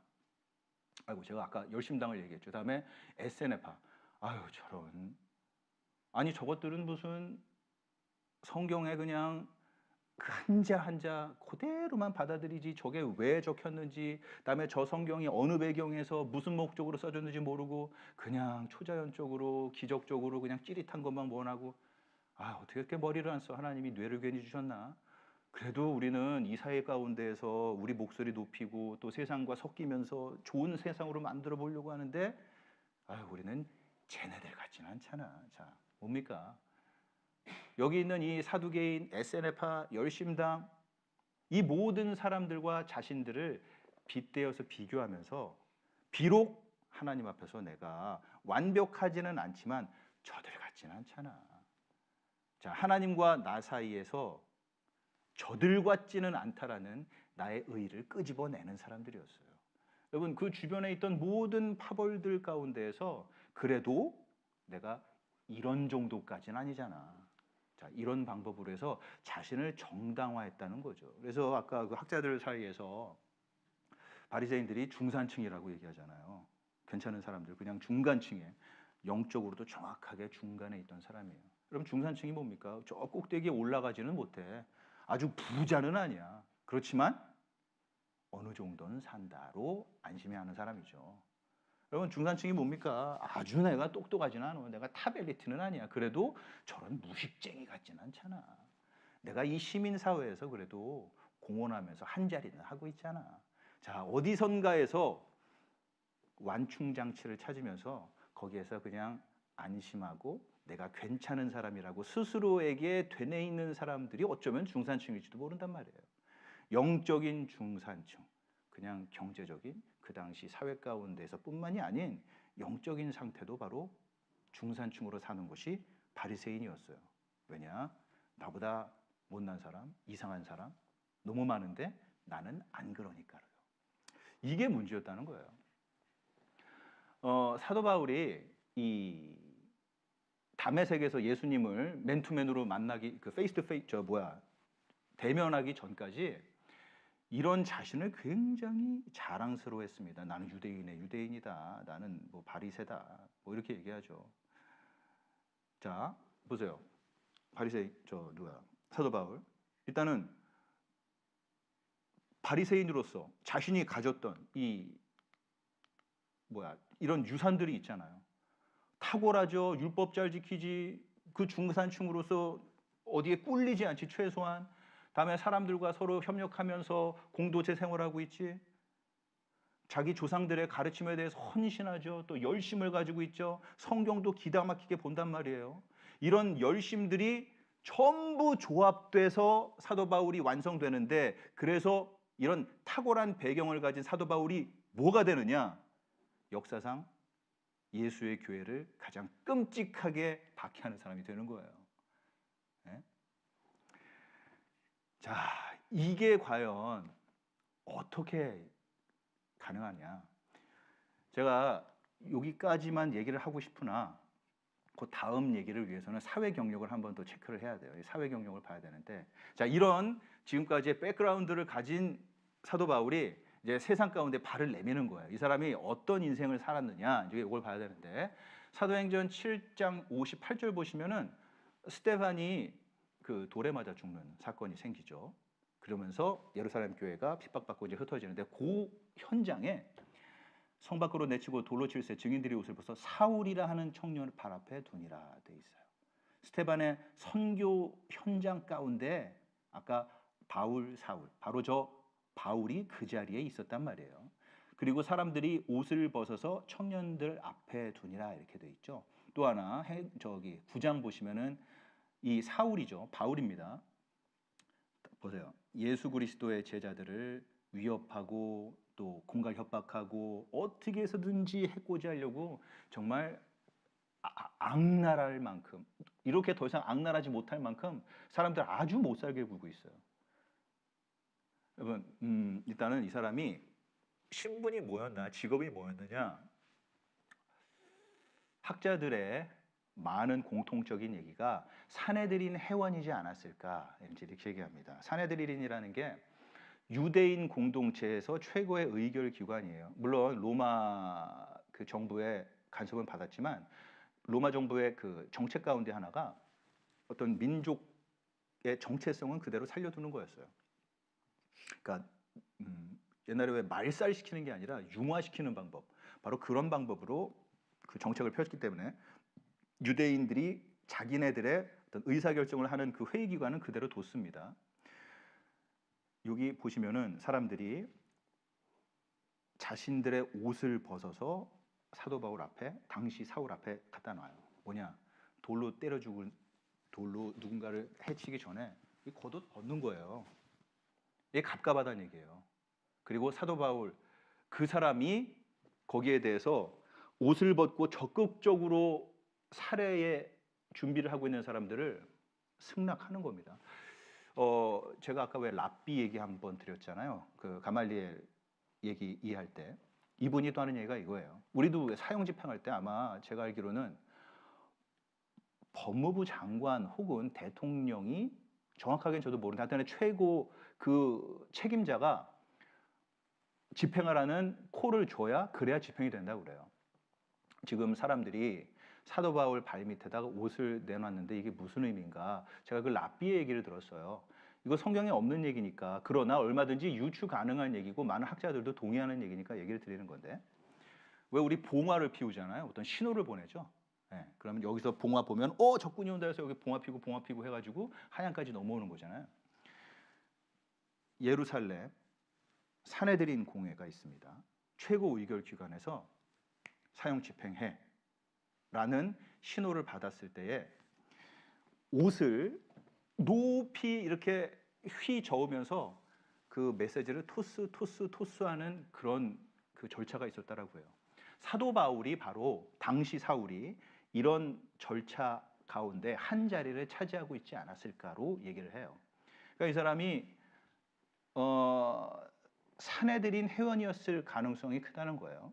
아이고 제가 아까 열심당을 얘기했죠. 다음에 SNF파. 아유 저런. 아니 저것들은 무슨 성경에 그냥 그 한자 한자 그대로만 받아들이지 저게 왜 적혔는지 그다음에 저 성경이 어느 배경에서 무슨 목적으로 써졌는지 모르고 그냥 초자연적으로 기적적으로 그냥 찌릿한 것만 원하고 아 어떻게 이렇게 머리를 안 써. 하나님이 뇌를 괜히 주셨나. 그래도 우리는 이 사회 가운데에서 우리 목소리 높이고 또 세상과 섞이면서 좋은 세상으로 만들어 보려고 하는데 아유 우리는 쟤네들 같지는 않잖아. 자 뭡니까? 여기 있는 이 사두개인, SNF파, 열심당 이 모든 사람들과 자신들을 빗대어서 비교하면서 비록 하나님 앞에서 내가 완벽하지는 않지만 저들 같지는 않잖아. 자, 하나님과 나 사이에서 저들 같지는 않다라는 나의 의의를 끄집어내는 사람들이었어요. 여러분 그 주변에 있던 모든 파벌들 가운데에서 그래도 내가 이런 정도까지는 아니잖아. 자, 이런 방법으로 해서 자신을 정당화했다는 거죠. 그래서 아까 그 학자들 사이에서 바리새인들이 중산층이라고 얘기하잖아요. 괜찮은 사람들, 그냥 중간층에 영적으로도 정확하게 중간에 있던 사람이에요. 그럼 중산층이 뭡니까? 저 꼭대기에 올라가지는 못해. 아주 부자는 아니야. 그렇지만 어느 정도는 산다로 안심해하는 사람이죠. 여러분 중산층이 뭡니까? 아주 내가 똑똑하지는 않아. 내가 탑 엘리트는 아니야. 그래도 저런 무식쟁이 같지는 않잖아. 내가 이 시민사회에서 그래도 공헌하면서 한 자리는 하고 있잖아. 자 어디선가에서 완충장치를 찾으면서 거기에서 그냥 안심하고 내가 괜찮은 사람이라고 스스로에게 되뇌 있는 사람들이 어쩌면 중산층일지도 모른단 말이에요. 영적인 중산층, 그냥 경제적인 그 당시 사회 가운데서 뿐만이 아닌 영적인 상태도 바로 중산층으로 사는 것이 바리새인이었어요. 왜냐? 나보다 못난 사람, 이상한 사람 너무 많은데 나는 안 그러니까요. 이게 문제였다는 거예요. 사도 바울이 이 다메섹에서 예수님을 맨투맨으로 만나기 그 페이스 투 페이스 대면하기 전까지 이런 자신을 굉장히 자랑스러워했습니다. 나는 유대인의 유대인이다. 나는 뭐 바리새다. 뭐 이렇게 얘기하죠. 자, 보세요. 바리새 사도 바울. 일단은 바리새인으로서 자신이 가졌던 이런 유산들이 있잖아요. 탁월하죠. 율법 잘 지키지. 그 중산층으로서 어디에 꿀리지 않지 최소한. 다음에 사람들과 서로 협력하면서 공동체 생활하고 있지. 자기 조상들의 가르침에 대해서 헌신하죠. 또 열심을 가지고 있죠. 성경도 기가 막히게 본단 말이에요. 이런 열심들이 전부 조합돼서 사도 바울이 완성되는데, 그래서 이런 탁월한 배경을 가진 사도 바울이 뭐가 되느냐? 역사상 예수의 교회를 가장 끔찍하게 박해하는 사람이 되는 거예요. 네? 자, 이게 과연 어떻게 가능하냐? 제가 여기까지만 얘기를 하고 싶으나 그 다음 얘기를 위해서는 사회 경력을 한번 더 체크를 해야 돼요. 사회 경력을 봐야 되는데, 자, 이런 지금까지의 백그라운드를 가진 사도 바울이 이제 세상 가운데 발을 내미는 거예요. 이 사람이 어떤 인생을 살았느냐, 이제 이걸 봐야 되는데, 사도행전 7장 58절 보시면은 스데반이 그 돌에 맞아 죽는 사건이 생기죠. 그러면서 예루살렘 교회가 핍박받고 이제 흩어지는데, 그 현장에 성 밖으로 내치고 돌로 칠세 증인들이 옷을 벗어 사울이라 하는 청년을 발 앞에 두니라 돼 있어요. 스데반의 선교 현장 가운데 아까 바울, 사울, 바로 저 바울이 그 자리에 있었단 말이에요. 그리고 사람들이 옷을 벗어서 청년들 앞에 두니라 이렇게 돼 있죠. 또 하나 9장 보시면은 이 사울이죠. 바울입니다. 보세요. 예수 그리스도의 제자들을 위협하고 또 공갈 협박하고 어떻게 해서든지 해코지 하려고 정말 악랄할 만큼, 이렇게 더 이상 악랄하지 못할 만큼 사람들 아주 못 살게 굴고 있어요. 여러분, 일단은 이 사람이 신분이 뭐였나, 직업이 뭐였느냐, 학자들의 많은 공통적인 얘기가 사내들인 회원이지 않았을까 이렇게 얘기합니다. 사내들인이라는 게 유대인 공동체에서 최고의 의결 기관이에요. 물론 로마 그 정부의 간섭은 받았지만 로마 정부의 그 정책 가운데 하나가 어떤 민족의 정체성은 그대로 살려두는 거였어요. 그러니까 옛날에 왜 말살 시키는 게 아니라 융화시키는 방법, 바로 그런 방법으로 그 정책을 펼쳤기 때문에 유대인들이 자기네들의 어떤 의사결정을 하는 그 회의기관은 그대로 뒀습니다. 여기 보시면은 사람들이 자신들의 옷을 벗어서 사도 바울 앞에, 당시 사울 앞에 갖다 놔요. 뭐냐? 돌로 때려 죽은, 돌로 누군가를 해치기 전에 이 겉옷 벗는 거예요. 이게 갑갑하다는 얘기예요. 그리고 사도 바울, 그 사람이 거기에 대해서 옷을 벗고 적극적으로 살해의 준비를 하고 있는 사람들을 승낙하는 겁니다. 제가 아까 왜 랍비 얘기 한번 드렸잖아요. 그 가말리엘 얘기 이해할 때 이분이 또 하는 얘기가 이거예요. 우리도 사형 집행할 때 아마 제가 알기로는 법무부 장관 혹은 대통령이, 정확하게는 저도 모르는데 하여튼 최고 그 책임자가 집행하라는 콜을 줘야 그래야 집행이 된다고 그래요. 지금 사람들이 사도 바울 발 밑에다가 옷을 내놨는데 이게 무슨 의미인가? 제가 그 랍비의 얘기를 들었어요. 이거 성경에 없는 얘기니까, 그러나 얼마든지 유추 가능한 얘기고 많은 학자들도 동의하는 얘기니까 얘기를 드리는 건데, 왜 우리 봉화를 피우잖아요. 어떤 신호를 보내죠. 네, 그러면 여기서 봉화 보면 적군이 온다 해서 여기 봉화 피고 해가지고 한양까지 넘어오는 거잖아요. 예루살렘 사내들인 공회가 있습니다. 최고 의결 기관에서 사형 집행해 라는 신호를 받았을 때에 옷을 높이 이렇게 휘 저으면서 그 메시지를 토스하는 그런 그 절차가 있었다라고 해요. 사도 바울이 바로 당시 사울이 이런 절차 가운데 한 자리를 차지하고 있지 않았을까로 얘기를 해요. 그러니까 이 사람이 사내들인 회원이었을 가능성이 크다는 거예요.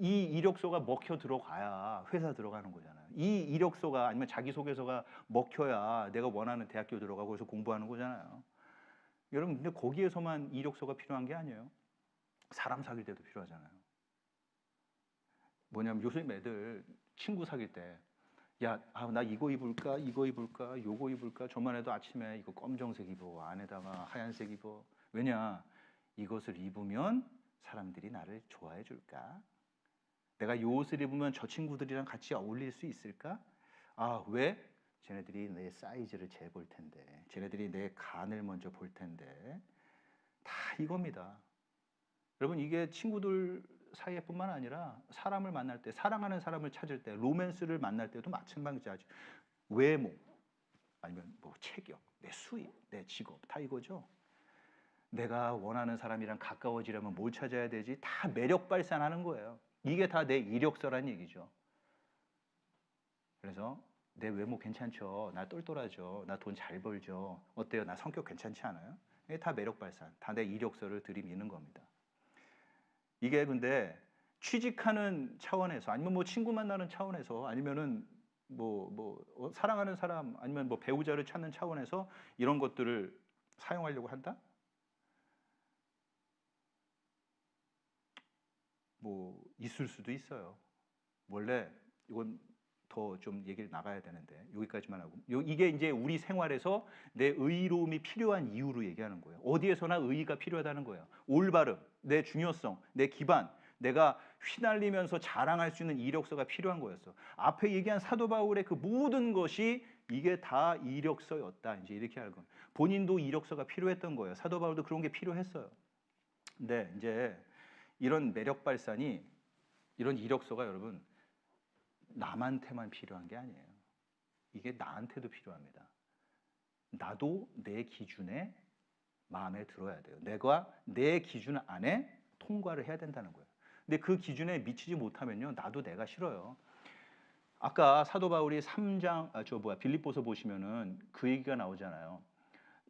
이 이력서가 먹혀 들어가야 회사 들어가는 거잖아요. 이 이력서가 아니면 자기소개서가 먹혀야 내가 원하는 대학교 들어가고 거기서 공부하는 거잖아요. 여러분 근데 거기에서만 이력서가 필요한 게 아니에요. 사람 사귈 때도 필요하잖아요. 뭐냐면 요즘 애들 친구 사귈 때 야, 나 이거 입을까? 이거 입을까? 요거 입을까? 저만 해도 아침에 이거 검정색 입어. 안에다가 하얀색 입어. 왜냐? 이것을 입으면 사람들이 나를 좋아해 줄까? 내가 이 옷을 입으면 저 친구들이랑 같이 어울릴 수 있을까? 아, 왜? 쟤네들이 내 사이즈를 재볼 텐데. 쟤네들이 내 간을 먼저 볼 텐데. 다 이겁니다. 여러분 이게 친구들 사이에뿐만 아니라 사람을 만날 때, 사랑하는 사람을 찾을 때, 로맨스를 만날 때도 마찬가지죠. 외모, 아니면 뭐 체격, 내 수입, 내 직업 다 이거죠. 내가 원하는 사람이랑 가까워지려면 뭘 찾아야 되지? 다 매력 발산하는 거예요. 이게 다 내 이력서란 얘기죠. 그래서 내 외모 괜찮죠? 나 똘똘하죠? 나 돈 잘 벌죠? 어때요? 나 성격 괜찮지 않아요? 이게 다 매력 발산, 다 내 이력서를 들이미는 겁니다. 이게 근데 취직하는 차원에서 아니면 뭐 친구 만나는 차원에서 아니면은 사랑하는 사람 아니면 뭐 배우자를 찾는 차원에서 이런 것들을 사용하려고 한다? 뭐 있을 수도 있어요. 원래 이건 더 좀 얘기를 나가야 되는데 여기까지만 하고 이게 이제 우리 생활에서 내 의로움이 필요한 이유로 얘기하는 거예요. 어디에서나 의의가 필요하다는 거예요. 올바름, 내 중요성, 내 기반, 내가 휘날리면서 자랑할 수 있는 이력서가 필요한 거였어. 앞에 얘기한 사도 바울의 그 모든 것이 이게 다 이력서였다. 이제 이렇게 알고 본인도 이력서가 필요했던 거예요. 사도 바울도 그런 게 필요했어요. 근데 이제 이런 매력 발산이 이런 이력서가 여러분 남한테만 필요한 게 아니에요. 이게 나한테도 필요합니다. 나도 내 기준에 마음에 들어야 돼요. 내가 내 기준 안에 통과를 해야 된다는 거예요. 근데 그 기준에 미치지 못하면요, 나도 내가 싫어요. 아까 사도 바울이 3장, 빌립보서 보시면은 그 얘기가 나오잖아요.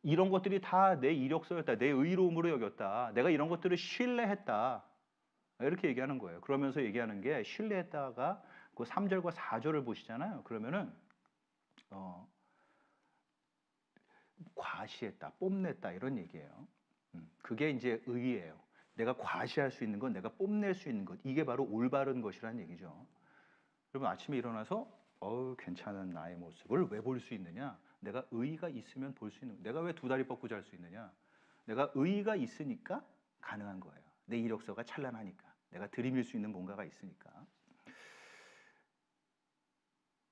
이런 것들이 다 내 이력서였다, 내 의로움으로 여겼다, 내가 이런 것들을 신뢰했다. 이렇게 얘기하는 거예요. 그러면서 얘기하는 게 신뢰했다가 그 3절과 4절을 보시잖아요. 그러면은 과시했다, 뽐냈다 이런 얘기예요. 그게 이제 의예요. 내가 과시할 수 있는 것, 내가 뽐낼 수 있는 것, 이게 바로 올바른 것이라는 얘기죠. 여러분 아침에 일어나서 괜찮은 나의 모습을 왜 볼 수 있느냐? 내가 의의가 있으면 볼 수 있는. 내가 왜 두 다리 뻗고 잘 수 있느냐? 내가 의의가 있으니까 가능한 거예요. 내 이력서가 찬란하니까. 내가 들이밀 수 있는 뭔가가 있으니까.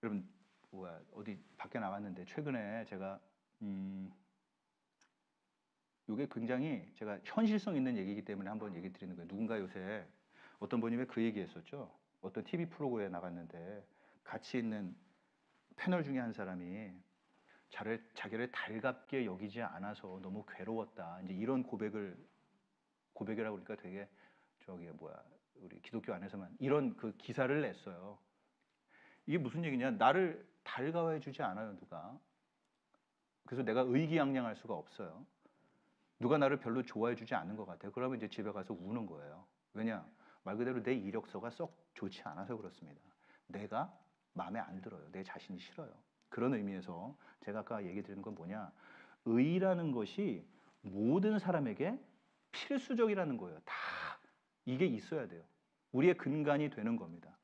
여러분 어디 밖에 나왔는데 최근에 제가 이게 굉장히 제가 현실성 있는 얘기이기 때문에 한번 얘기 드리는 거예요. 누군가 요새 어떤 분이 왜 그 얘기했었죠. 어떤 TV 프로그램에 나갔는데 같이 있는 패널 중에 한 사람이 자기를 달갑게 여기지 않아서 너무 괴로웠다. 이제 이런 고백이라고 그러니까 되게 우리 기독교 안에서만 이런 그 기사를 냈어요. 이게 무슨 얘기냐? 나를 달가워해 주지 않아요, 누가. 그래서 내가 의기양양할 수가 없어요. 누가 나를 별로 좋아해 주지 않는 것 같아요. 그러면 이제 집에 가서 우는 거예요. 왜냐? 말 그대로 내 이력서가 썩 좋지 않아서 그렇습니다. 내가 마음에 안 들어요. 내 자신이 싫어요. 그런 의미에서 제가 아까 얘기 드리는 건 뭐냐? 의라는 것이 모든 사람에게 필수적이라는 거예요. 다 이게 있어야 돼요. 우리의 근간이 되는 겁니다.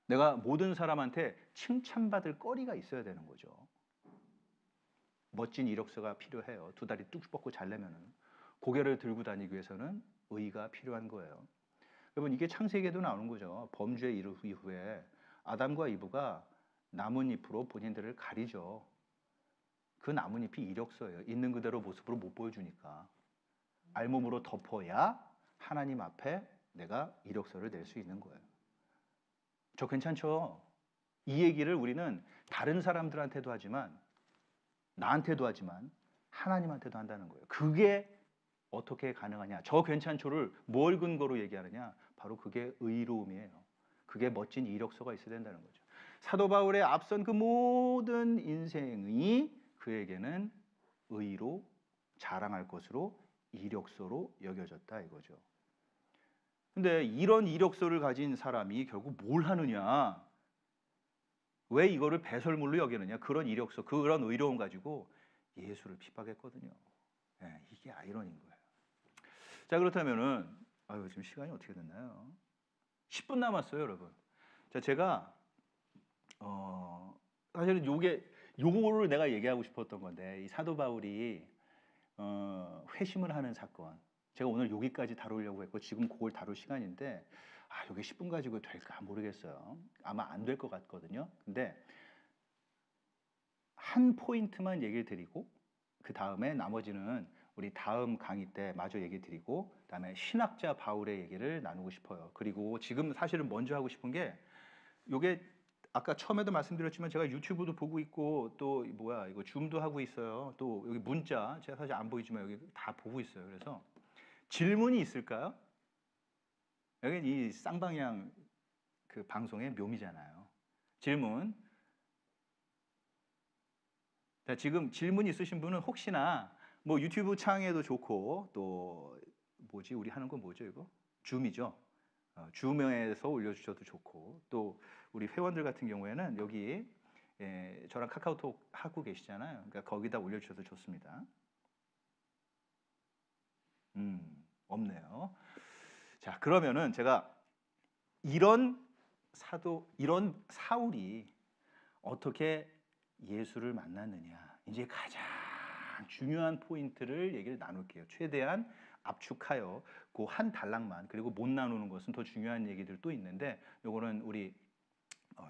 내가 모든 사람한테 칭찬받을 거리가 있어야 되는 거죠. 멋진 이력서가 필요해요. 두 다리 뚝 뻗고 자려면은 고개를 들고 다니기 위해서는 의의가 필요한 거예요. 여러분 이게 창세기에도 나오는 거죠. 범죄 이후에 아담과 이브가 나뭇잎으로 본인들을 가리죠. 그 나뭇잎이 이력서예요. 있는 그대로 모습으로 못 보여주니까 알몸으로 덮어야 하나님 앞에 내가 이력서를 낼 수 있는 거예요. 저 괜찮죠? 이 얘기를 우리는 다른 사람들한테도 하지만 나한테도 하지만 하나님한테도 한다는 거예요. 그게 어떻게 가능하냐? 저 괜찮죠를 뭘 근거로 얘기하느냐? 바로 그게 의로움이에요. 그게 멋진 이력서가 있어야 된다는 거죠. 사도 바울의 앞선 그 모든 인생이 그에게는 의로 자랑할 것으로 이력서로 여겨졌다 이거죠. 근데 이런 이력서를 가진 사람이 결국 뭘 하느냐? 왜 이거를 배설물로 여기느냐? 그런 이력서, 그런 의로움 가지고 예수를 핍박했거든요. 예, 이게 아이러니인 거예요. 자, 그렇다면은 지금 시간이 어떻게 됐나요? 10분 남았어요, 여러분. 자, 제가 사실은 요거를 내가 얘기하고 싶었던 건데, 이 사도 바울이 회심을 하는 사건. 제가 오늘 여기까지 다루려고 했고 지금 그걸 다룰 시간인데 이게 10분 가지고 될까 모르겠어요. 아마 안 될 것 같거든요. 근데 한 포인트만 얘기를 드리고 그 다음에 나머지는 우리 다음 강의 때 마저 얘기 드리고 그다음에 신학자 바울의 얘기를 나누고 싶어요. 그리고 지금 사실은 먼저 하고 싶은 게 요게 아까 처음에도 말씀드렸지만 제가 유튜브도 보고 있고 또 이거 줌도 하고 있어요. 또 여기 문자 제가 사실 안 보이지만 여기 다 보고 있어요. 그래서 질문이 있을까요? 여기 이 쌍방향 그 방송의 묘미잖아요. 질문. 자, 지금 질문 있으신 분은 혹시나 뭐 유튜브 창에도 좋고 또 우리 하는 건 뭐죠 이거? 줌이죠. 줌에서 올려주셔도 좋고 또 우리 회원들 같은 경우에는 여기 저랑 카카오톡 하고 계시잖아요. 그러니까 거기다 올려주셔도 좋습니다. 없네요. 자, 그러면은 제가 이런 사울이 어떻게 예수를 만났느냐. 이제 가장 중요한 포인트를 얘기를 나눌게요. 최대한 압축하여 그 한 단락만, 그리고 못 나누는 것은 더 중요한 얘기들 또 있는데 요거는 우리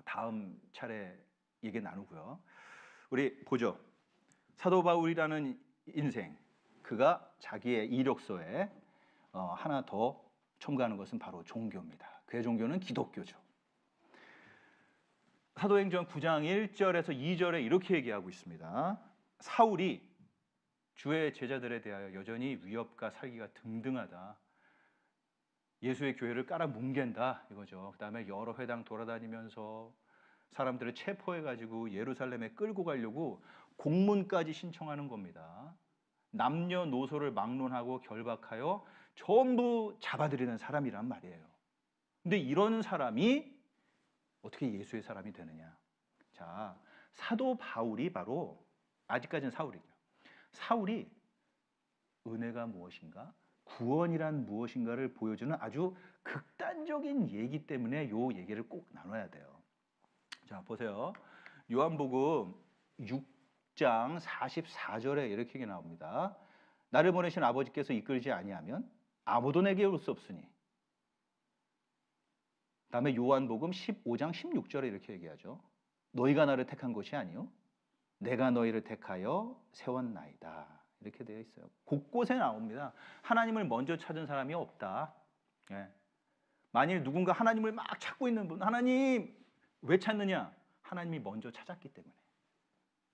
다음 차례 얘기 나누고요. 우리 보죠. 사도 바울이라는 인생, 그가 자기의 이력서에 하나 더 첨가하는 것은 바로 종교입니다. 그의 종교는 기독교죠. 사도행전 9장 1절에서 2절에 이렇게 얘기하고 있습니다. 사울이 주의 제자들에 대하여 여전히 위협과 살기가 등등하다. 예수의 교회를 깔아뭉갠다 이거죠. 그 다음에 여러 회당 돌아다니면서 사람들을 체포해가지고 예루살렘에 끌고 가려고 공문까지 신청하는 겁니다. 남녀노소를 막론하고 결박하여 전부 잡아들이는 사람이란 말이에요. 근데 이런 사람이 어떻게 예수의 사람이 되느냐? 자, 사도 바울이 바로 아직까지는 사울이죠. 사울이 은혜가 무엇인가? 구원이란 무엇인가를 보여주는 아주 극단적인 얘기 때문에 요 얘기를 꼭 나눠야 돼요. 자, 보세요. 요한복음 6장 44절에 이렇게 나옵니다. 나를 보내신 아버지께서 이끌지 아니하면 아무도 내게 올 수 없으니. 다음에 요한복음 15장 16절에 이렇게 얘기하죠. 너희가 나를 택한 것이 아니요 내가 너희를 택하여 세웠나이다. 이렇게 되어 있어요. 곳곳에 나옵니다. 하나님을 먼저 찾은 사람이 없다. 예. 만일 누군가 하나님을 막 찾고 있는 분, 하나님 왜 찾느냐? 하나님이 먼저 찾았기 때문에.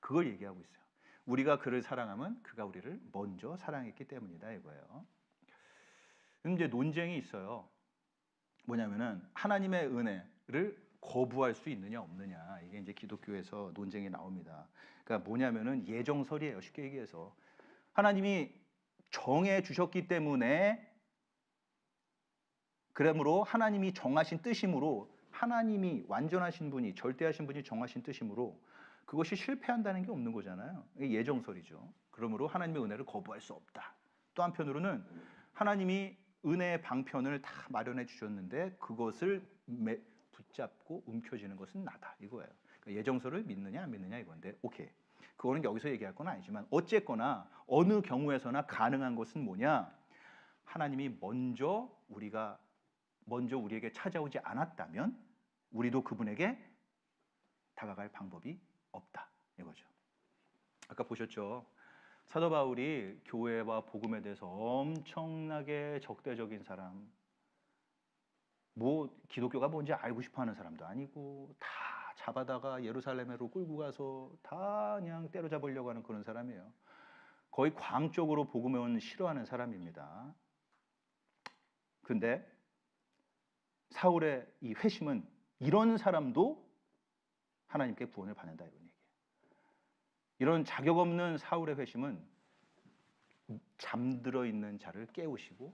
그걸 얘기하고 있어요. 우리가 그를 사랑하면 그가 우리를 먼저 사랑했기 때문이다 이거예요. 그럼 이제 논쟁이 있어요. 뭐냐면은 하나님의 은혜를 거부할 수 있느냐 없느냐. 이게 이제 기독교에서 논쟁이 나옵니다. 그러니까 뭐냐면은 예정설이에요. 쉽게 얘기해서 하나님이 정해 주셨기 때문에, 그러므로 하나님이 정하신 뜻이므로, 하나님이 완전하신 분이, 절대하신 분이 정하신 뜻이므로 그것이 실패한다는 게 없는 거잖아요. 이게 예정설이죠. 그러므로 하나님의 은혜를 거부할 수 없다. 또 한편으로는 하나님이 은혜의 방편을 다 마련해 주셨는데 그것을 붙잡고 움켜쥐는 것은 나다 이거예요. 그러니까 예정설을 믿느냐 안 믿느냐 이건데, 오케이. 그거는 여기서 얘기할 건 아니지만 어쨌거나 어느 경우에서나 가능한 것은 뭐냐? 하나님이 먼저 우리에게 찾아오지 않았다면 우리도 그분에게 다가갈 방법이 없다 이거죠. 아까 보셨죠? 사도 바울이 교회와 복음에 대해서 엄청나게 적대적인 사람, 기독교가 뭔지 알고 싶어하는 사람도 아니고 다 잡아다가 예루살렘으로 끌고 가서 다 그냥 때려잡으려고 하는 그런 사람이에요. 거의 광적으로 복음을 싫어하는 사람입니다. 근데 사울의 이 회심은 이런 사람도 하나님께 구원을 받는다 이런 얘기예요. 이런 자격 없는 사울의 회심은 잠들어 있는 자를 깨우시고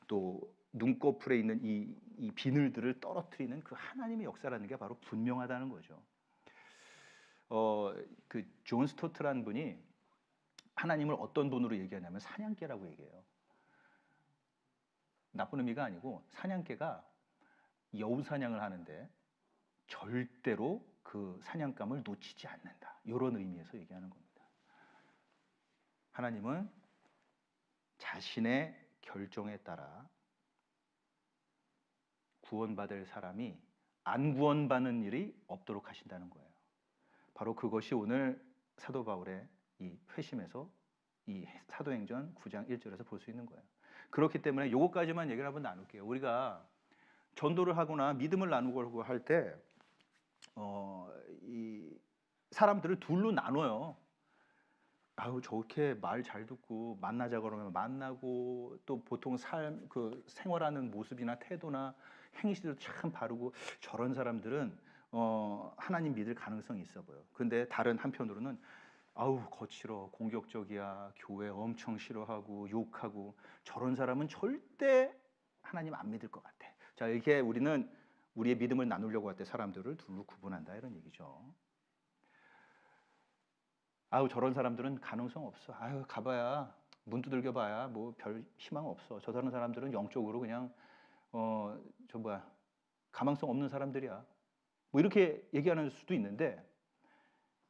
또 눈꺼풀에 있는 이 비늘들을 떨어뜨리는 그 하나님의 역사라는 게 바로 분명하다는 거죠. 그 존 스토트라는 분이 하나님을 어떤 분으로 얘기하냐면 사냥개라고 얘기해요. 나쁜 의미가 아니고 사냥개가 여우 사냥을 하는데 절대로 그 사냥감을 놓치지 않는다. 이런 의미에서 얘기하는 겁니다. 하나님은 자신의 결정에 따라 구원받을 사람이 안 구원받는 일이 없도록 하신다는 거예요. 바로 그것이 오늘 사도 바울의 이 회심에서 이 사도행전 9장 1절에서 볼 수 있는 거예요. 그렇기 때문에 요거까지만 얘기를 한번 나눌게요. 우리가 전도를 하거나 믿음을 나누고 할 때 이 사람들을 둘로 나눠요. 아우 저렇게 말 잘 듣고 만나자 그러면 만나고 또 보통 그 생활하는 모습이나 태도나 행실도 참 바르고 저런 사람들은 하나님 믿을 가능성이 있어 보여. 근데 다른 한편으로는 아우 거칠어 공격적이야 교회 엄청 싫어하고 욕하고 저런 사람은 절대 하나님 안 믿을 것 같아. 자 이렇게 우리는 우리의 믿음을 나누려고 할 때 사람들을 둘로 구분한다 이런 얘기죠. 아우 저런 사람들은 가능성 없어. 아유 가봐야 문 두들겨 봐야 뭐 별 희망 없어. 저 다른 사람들은 영적으로 그냥 저 뭐야 가망성 없는 사람들이야. 뭐 이렇게 얘기하는 수도 있는데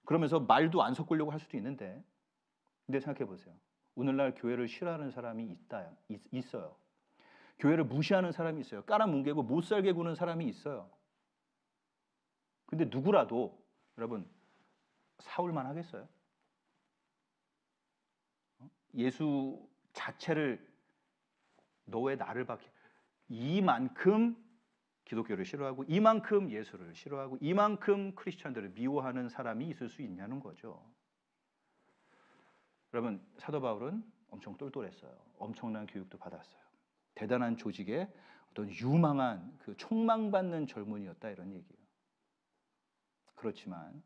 그러면서 말도 안 섞으려고 할 수도 있는데 근데 생각해 보세요. 오늘날 교회를 싫어하는 사람이 있어요. 교회를 무시하는 사람이 있어요. 깔아뭉개고 못 살게 구는 사람이 있어요. 근데 누구라도 여러분 사울만 하겠어요? 예수 자체를 너 왜 나를 박해? 이만큼 기독교를 싫어하고 이만큼 예수를 싫어하고 이만큼 크리스천들을 미워하는 사람이 있을 수 있냐는 거죠. 여러분 사도 바울은 엄청 똘똘했어요. 엄청난 교육도 받았어요. 대단한 조직의 어떤 유망한 그 촉망받는 젊은이였다 이런 얘기예요. 그렇지만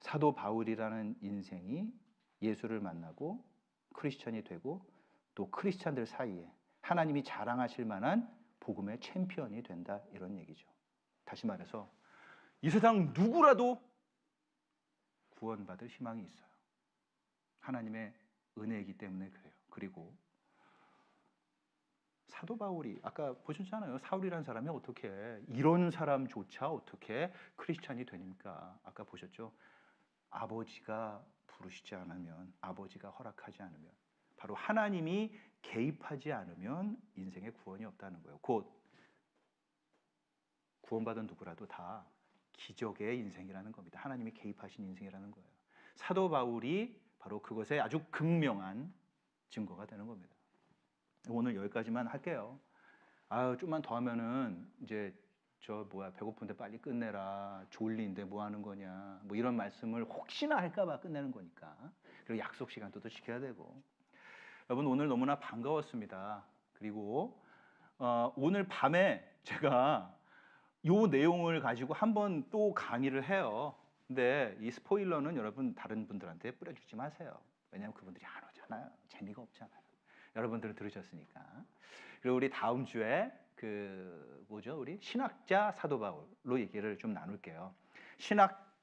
사도 바울이라는 인생이 예수를 만나고 크리스천이 되고 또 크리스천들 사이에 하나님이 자랑하실 만한 복음의 챔피언이 된다 이런 얘기죠. 다시 말해서 이 세상 누구라도 구원받을 희망이 있어요. 하나님의 은혜이기 때문에 그래요. 그리고 사도 바울이 아까 보셨잖아요. 사울이라는 사람이 어떻게 이런 사람조차 어떻게 크리스찬이 되니까 아까 보셨죠. 아버지가 부르시지 않으면 아버지가 허락하지 않으면 바로 하나님이 개입하지 않으면 인생에 구원이 없다는 거예요. 곧 구원받은 누구라도 다 기적의 인생이라는 겁니다. 하나님이 개입하신 인생이라는 거예요. 사도 바울이 바로 그것에 아주 극명한 증거가 되는 겁니다. 오늘 여기까지만 할게요. 아유 좀만 더 하면은 이제 배고픈데 빨리 끝내라. 졸린데 뭐 하는 거냐. 뭐 이런 말씀을 혹시나 할까봐 끝내는 거니까. 그리고 약속 시간도 또 지켜야 되고. 여러분 오늘 너무나 반가웠습니다. 그리고 오늘 밤에 제가 요 내용을 가지고 한번 또 강의를 해요. 근데 이 스포일러는 여러분 다른 분들한테 뿌려주지 마세요. 왜냐하면 그분들이 안 오잖아요. 재미가 없잖아요. 여러분들은 들으셨으니까. 그리고 우리 다음 주에 우리 신학자 사도 바울로 얘기를 좀 나눌게요. 신학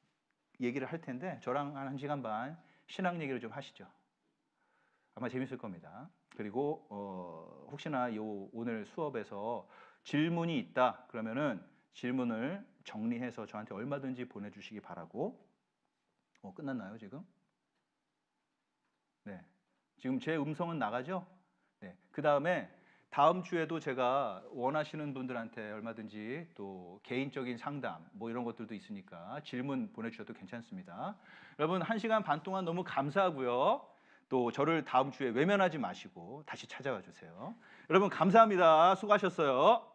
얘기를 할 텐데 저랑 한 1시간 반 신학 얘기를 좀 하시죠. 아마 재밌을 겁니다. 그리고 혹시나 오늘 수업에서 질문이 있다 그러면은 질문을 정리해서 저한테 얼마든지 보내주시기 바라고. 끝났나요 지금? 네, 지금 제 음성은 나가죠? 네, 그 다음에 다음 주에도 제가 원하시는 분들한테 얼마든지 또 개인적인 상담 뭐 이런 것들도 있으니까 질문 보내주셔도 괜찮습니다. 여러분 1시간 반 동안 너무 감사하고요. 또 저를 다음 주에 외면하지 마시고 다시 찾아와 주세요. 여러분 감사합니다. 수고하셨어요.